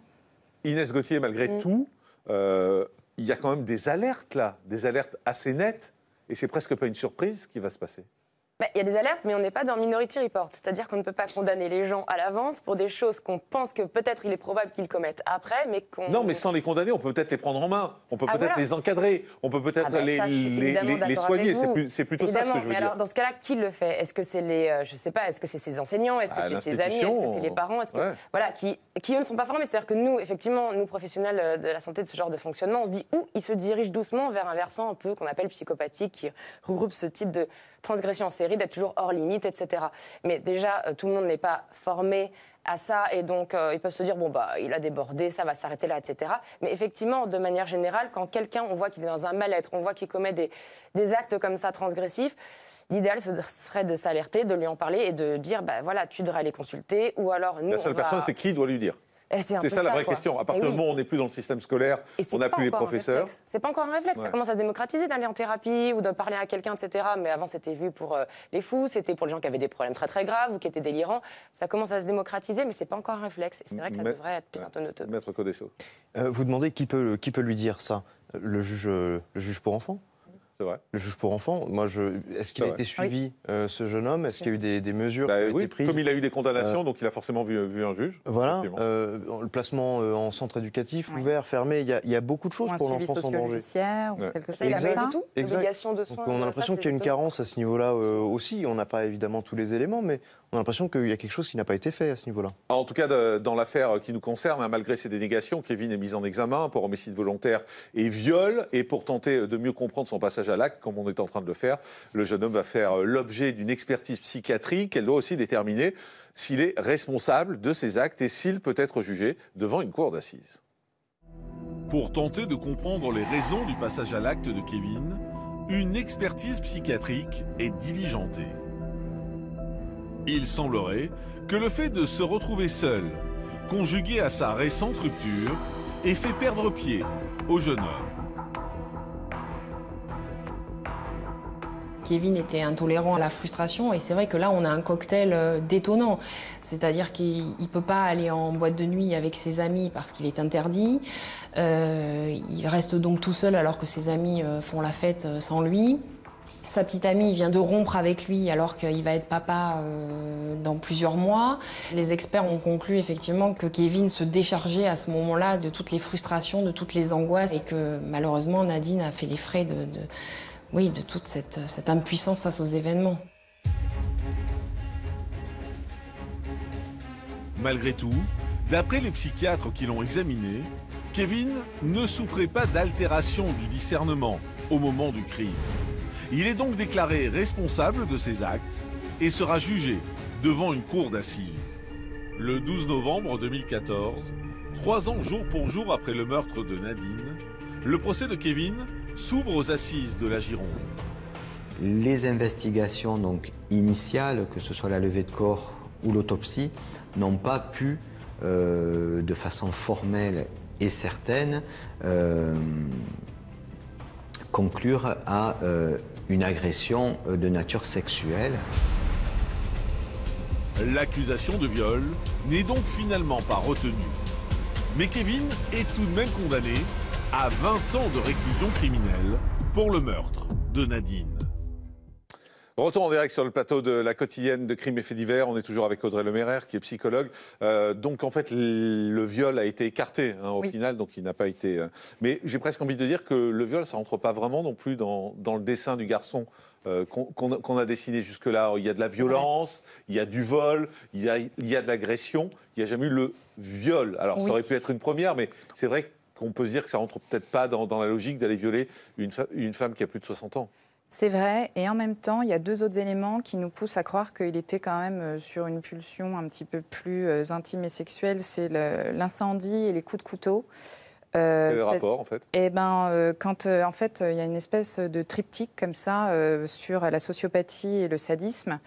Inès Gauthier, malgré tout, il y a quand même des alertes, là, des alertes assez nettes, et c'est presque pas une surprise ce qui va se passer. Il y a des alertes, mais on n'est pas dans Minority Report. C'est-à-dire qu'on ne peut pas condamner les gens à l'avance pour des choses qu'on pense que peut-être il est probable qu'ils commettent après, mais qu'on... Non, mais sans les condamner, on peut peut-être les prendre en main, on peut peut-être les encadrer, on peut peut-être les soigner. C'est plutôt ça ce que je veux dire. Alors, dans ce cas-là, qui le fait? Est-ce que c'est je sais pas, est-ce que c'est ses enseignants? Est-ce que c'est ses amis? Est-ce que c'est les parents? Voilà, qui eux ne sont pas formés. C'est-à-dire que nous, effectivement, nous, professionnels de la santé, de ce genre de fonctionnement, on se dit où ils se dirigent doucement vers un versant un peu qu'on appelle psychopathique, qui regroupe ce type de transgression en série, d'être toujours hors limite, etc. Mais déjà, tout le monde n'est pas formé à ça, et donc ils peuvent se dire, il a débordé, ça va s'arrêter là, etc. Mais effectivement, de manière générale, quand quelqu'un, on voit qu'il est dans un mal-être, on voit qu'il commet des actes comme ça transgressifs, l'idéal serait de s'alerter, de lui en parler et de dire, voilà, tu devrais aller consulter, ou alors nous... La seule personne, c'est qui doit lui dire? C'est ça la vraie question. À partir du moment où on n'est plus dans le système scolaire, on n'a plus les professeurs. C'est pas encore un réflexe. Ça commence à se démocratiser d'aller en thérapie ou de parler à quelqu'un, etc. Mais avant, c'était vu pour les fous, c'était pour les gens qui avaient des problèmes très très graves ou qui étaient délirants. Ça commence à se démocratiser, mais c'est pas encore un réflexe. Et c'est vrai que ça devrait être plus automatique. Maître Codesso. Vous demandez qui peut lui dire ça? Le juge pour enfants? C'est vrai. Le juge pour enfants, est-ce qu'il a été suivi, ce jeune homme? Est-ce qu'il y a eu des mesures qui ont été prises? Comme il a eu des condamnations, donc il a forcément vu un juge. Voilà, le placement en centre éducatif, ouvert, fermé, il y a beaucoup de choses pour l'enfance en danger. Ou quelque chose comme ça. L'obligation de soins. On a l'impression qu'il y a une carence à ce niveau-là aussi. On n'a pas évidemment tous les éléments, mais on a l'impression qu'il y a quelque chose qui n'a pas été fait à ce niveau-là. En tout cas, dans l'affaire qui nous concerne, malgré ses dénégations, Kevin est mis en examen pour homicide volontaire et viol. Et pour tenter de mieux comprendre son passage à l'acte, comme on est en train de le faire, le jeune homme va faire l'objet d'une expertise psychiatrique. Elle doit aussi déterminer s'il est responsable de ses actes et s'il peut être jugé devant une cour d'assises. Pour tenter de comprendre les raisons du passage à l'acte de Kevin, une expertise psychiatrique est diligentée. Il semblerait que le fait de se retrouver seul, conjugué à sa récente rupture, ait fait perdre pied au jeune homme. Kevin était intolérant à la frustration et c'est vrai que là on a un cocktail détonnant. C'est-à-dire qu'il ne peut pas aller en boîte de nuit avec ses amis parce qu'il est interdit. Il reste donc tout seul alors que ses amis font la fête sans lui. Sa petite amie vient de rompre avec lui alors qu'il va être papa dans plusieurs mois. Les experts ont conclu effectivement que Kevin se déchargeait à ce moment-là de toutes les frustrations, de toutes les angoisses et que malheureusement Nadine a fait les frais de toute cette impuissance face aux événements. Malgré tout, d'après les psychiatres qui l'ont examiné, Kevin ne souffrait pas d'altération du discernement au moment du crime. Il est donc déclaré responsable de ses actes et sera jugé devant une cour d'assises. Le 12 novembre 2014, 3 ans jour pour jour après le meurtre de Nadine, le procès de Kevin s'ouvre aux assises de la Gironde. Les investigations donc initiales, que ce soit la levée de corps ou l'autopsie, n'ont pas pu, de façon formelle et certaine, conclure à une agression de nature sexuelle. L'accusation de viol n'est donc finalement pas retenue. Mais Kevin est tout de même condamné à 20 ans de réclusion criminelle pour le meurtre de Nadine. Retour en direct sur le plateau de la quotidienne de Crimes et Faits divers. On est toujours avec Audrey Lemaire, qui est psychologue. Donc, en fait, le viol a été écarté au final, donc il n'a pas été... Mais j'ai presque envie de dire que le viol, ça ne rentre pas vraiment non plus dans le dessin du garçon qu'on a dessiné jusque-là. Il y a de la violence, il y a du vol, il y a de l'agression. Il n'y a jamais eu le viol. Alors, ça aurait pu être une première, mais c'est vrai qu'on peut se dire que ça ne rentre peut-être pas dans la logique d'aller violer une femme qui a plus de 60 ans. C'est vrai, et en même temps, il y a 2 autres éléments qui nous poussent à croire qu'il était quand même sur une pulsion un petit peu plus intime et sexuelle, c'est l'incendie et les coups de couteau. Quel est le rapport, en fait? Eh ben, quand en fait, il y a une espèce de triptyque comme ça sur la sociopathie et le sadisme.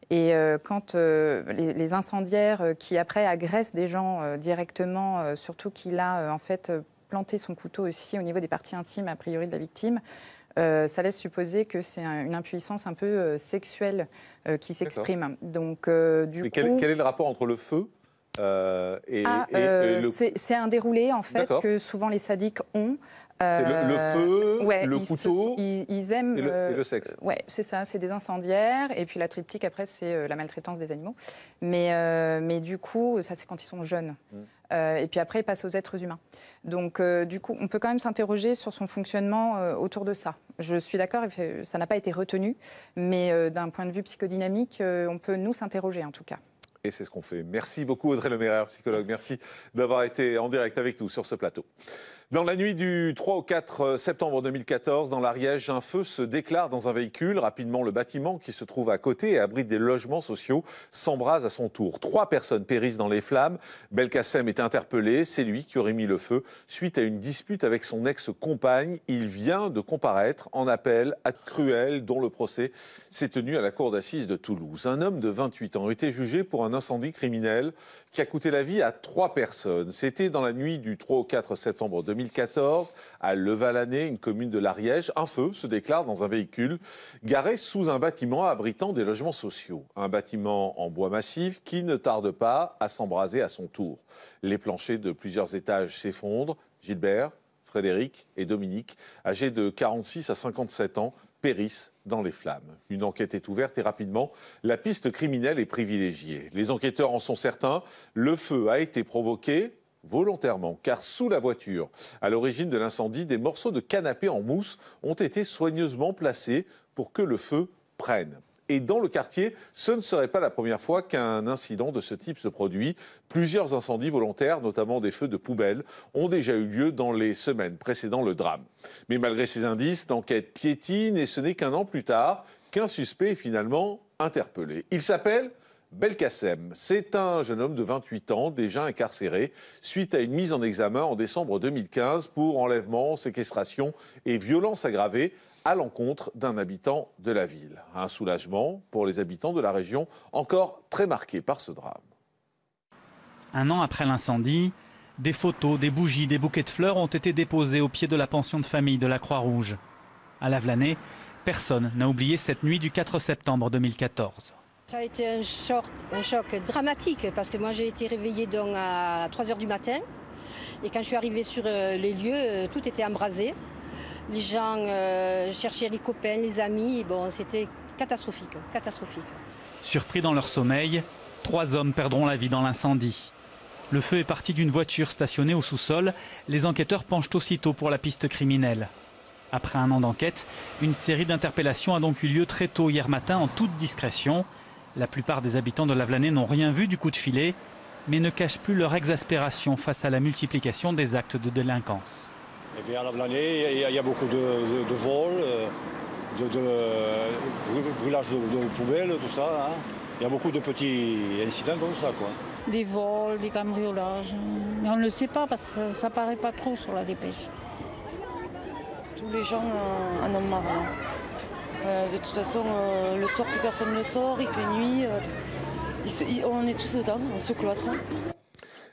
Et quand les incendiaires qui après agressent des gens directement, surtout qu'il a en fait planté son couteau aussi au niveau des parties intimes a priori de la victime, ça laisse supposer que c'est une impuissance un peu sexuelle qui s'exprime. Donc, du coup, quel est le rapport entre le feu et le... C'est un déroulé, en fait, que souvent les sadiques ont. C'est le feu, ouais, le couteau ils aiment, et le sexe. Oui, c'est ça, c'est des incendiaires. Et puis la triptyque, après, c'est la maltraitance des animaux. Mais du coup, ça, c'est quand ils sont jeunes. Et puis après, il passe aux êtres humains. Donc, du coup, on peut quand même s'interroger sur son fonctionnement autour de ça. Je suis d'accord, ça n'a pas été retenu, mais d'un point de vue psychodynamique, on peut nous s'interroger en tout cas. Et c'est ce qu'on fait. Merci beaucoup Audrey Lemaire, psychologue. Merci d'avoir été en direct avec nous sur ce plateau. Dans la nuit du 3 au 4 septembre 2014, dans l'Ariège, un feu se déclare dans un véhicule. Rapidement, le bâtiment qui se trouve à côté et abrite des logements sociaux s'embrase à son tour. 3 personnes périssent dans les flammes. Belkacem est interpellé. C'est lui qui aurait mis le feu suite à une dispute avec son ex-compagne. Il vient de comparaître en appel à Cruel, dont le procès s'est tenu à la cour d'assises de Toulouse. Un homme de 28 ans a été jugé pour un incendie criminel qui a coûté la vie à 3 personnes. C'était dans la nuit du 3 au 4 septembre 2014, à Levallois, une commune de l'Ariège. Un feu se déclare dans un véhicule garé sous un bâtiment abritant des logements sociaux. Un bâtiment en bois massif qui ne tarde pas à s'embraser à son tour. Les planchers de plusieurs étages s'effondrent. Gilbert, Frédéric et Dominique, âgés de 46 à 57 ans, périssent dans les flammes. Une enquête est ouverte et rapidement, la piste criminelle est privilégiée. Les enquêteurs en sont certains, le feu a été provoqué volontairement, car sous la voiture, à l'origine de l'incendie, des morceaux de canapé en mousse ont été soigneusement placés pour que le feu prenne. Et dans le quartier, ce ne serait pas la première fois qu'un incident de ce type se produit. Plusieurs incendies volontaires, notamment des feux de poubelle, ont déjà eu lieu dans les semaines précédant le drame. Mais malgré ces indices, l'enquête piétine et ce n'est qu'un an plus tard qu'un suspect est finalement interpellé. Il s'appelle Belkacem. C'est un jeune homme de 28 ans, déjà incarcéré, suite à une mise en examen en décembre 2015 pour enlèvement, séquestration et violence aggravée à l'encontre d'un habitant de la ville. Un soulagement pour les habitants de la région, encore très marqués par ce drame. Un an après l'incendie, des photos, des bougies, des bouquets de fleurs ont été déposés au pied de la pension de famille de la Croix-Rouge. À Lavelanet, personne n'a oublié cette nuit du 4 septembre 2014. Ça a été un choc dramatique parce que moi j'ai été réveillée donc à 3 h du matin et quand je suis arrivée sur les lieux, tout était embrasé. Les gens cherchaient les copains, les amis. Bon, c'était catastrophique, catastrophique. Surpris dans leur sommeil, 3 hommes perdront la vie dans l'incendie. Le feu est parti d'une voiture stationnée au sous-sol. Les enquêteurs penchent aussitôt pour la piste criminelle. Après un an d'enquête, une série d'interpellations a donc eu lieu très tôt hier matin en toute discrétion. La plupart des habitants de Lavelanet n'ont rien vu du coup de filet, mais ne cachent plus leur exaspération face à la multiplication des actes de délinquance. Eh bien, à Lavelanet, il y a beaucoup de vols, de brûlage de poubelles, tout ça. Hein. Il y a beaucoup de petits incidents comme ça, quoi. Des vols, des cambriolages. Mais on ne le sait pas parce que ça ne paraît pas trop sur la dépêche. Tous les gens en ont marre, là. De toute façon, le soir, plus personne ne sort, il fait nuit. On est tous dedans, on se cloître.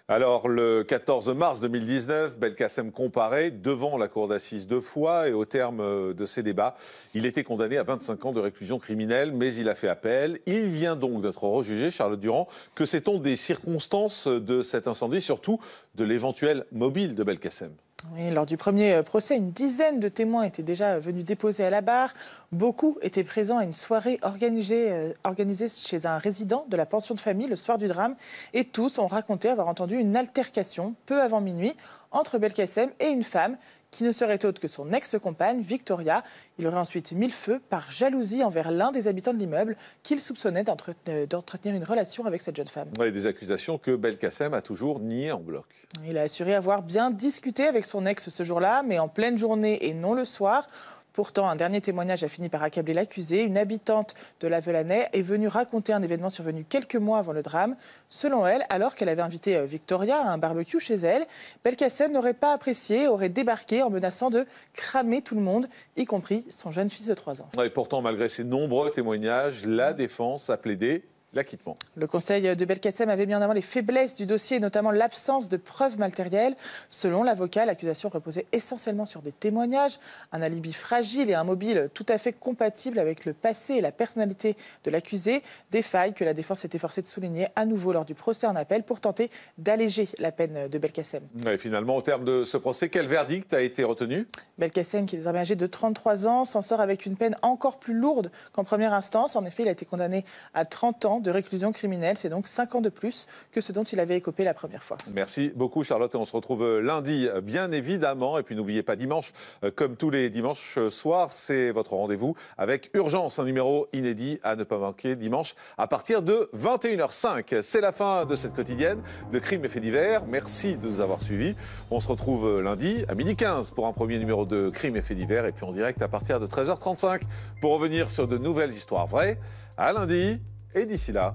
Alors, le 14 mars 2019, Belkacem comparaît devant la cour d'assises 2 fois et au terme de ces débats, il était condamné à 25 ans de réclusion criminelle, mais il a fait appel. Il vient donc d'être rejugé, Charlotte Durand. Que sait-on des circonstances de cet incendie, surtout de l'éventuel mobile de Belkacem ? Oui, lors du premier procès, une dizaine de témoins étaient déjà venus déposer à la barre. Beaucoup étaient présents à une soirée organisée chez un résident de la pension de famille le soir du drame. Et tous ont raconté avoir entendu une altercation peu avant minuit entre Belkacem et une femme qui ne serait autre que son ex-compagne, Victoria. Il aurait ensuite mis le feu par jalousie envers l'un des habitants de l'immeuble qu'il soupçonnait d'entretenir une relation avec cette jeune femme. Oui, des accusations que Belkacem a toujours niées en bloc. Il a assuré avoir bien discuté avec son ex ce jour-là, mais en pleine journée et non le soir. Pourtant, un dernier témoignage a fini par accabler l'accusée. Une habitante de La Velanais est venue raconter un événement survenu quelques mois avant le drame. Selon elle, alors qu'elle avait invité Victoria à un barbecue chez elle, Belkacem n'aurait pas apprécié, aurait débarqué en menaçant de cramer tout le monde, y compris son jeune fils de 3 ans. Et pourtant, malgré ces nombreux témoignages, la défense a plaidé l'acquittement. Le conseil de Belkacem avait mis en avant les faiblesses du dossier, notamment l'absence de preuves matérielles. Selon l'avocat, l'accusation reposait essentiellement sur des témoignages, un alibi fragile et un mobile tout à fait compatible avec le passé et la personnalité de l'accusé, des failles que la défense était forcée de souligner à nouveau lors du procès en appel pour tenter d'alléger la peine de Belkacem. Et finalement, au terme de ce procès, quel verdict a été retenu? Belkacem, qui est désormais âgé de 33 ans, s'en sort avec une peine encore plus lourde qu'en première instance. En effet, il a été condamné à 30 ans de réclusion criminelle. C'est donc 5 ans de plus que ce dont il avait écopé la première fois. Merci beaucoup Charlotte et on se retrouve lundi bien évidemment. Et puis n'oubliez pas dimanche, comme tous les dimanches soirs, c'est votre rendez-vous avec Urgence, un numéro inédit à ne pas manquer dimanche à partir de 21h05. C'est la fin de cette quotidienne de Crimes et Faits divers. Merci de nous avoir suivis. On se retrouve lundi à 12h15 pour un premier numéro de Crimes et Faits divers et puis en direct à partir de 13h35 pour revenir sur de nouvelles histoires vraies. À lundi. Et d'ici là,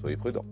soyez prudents.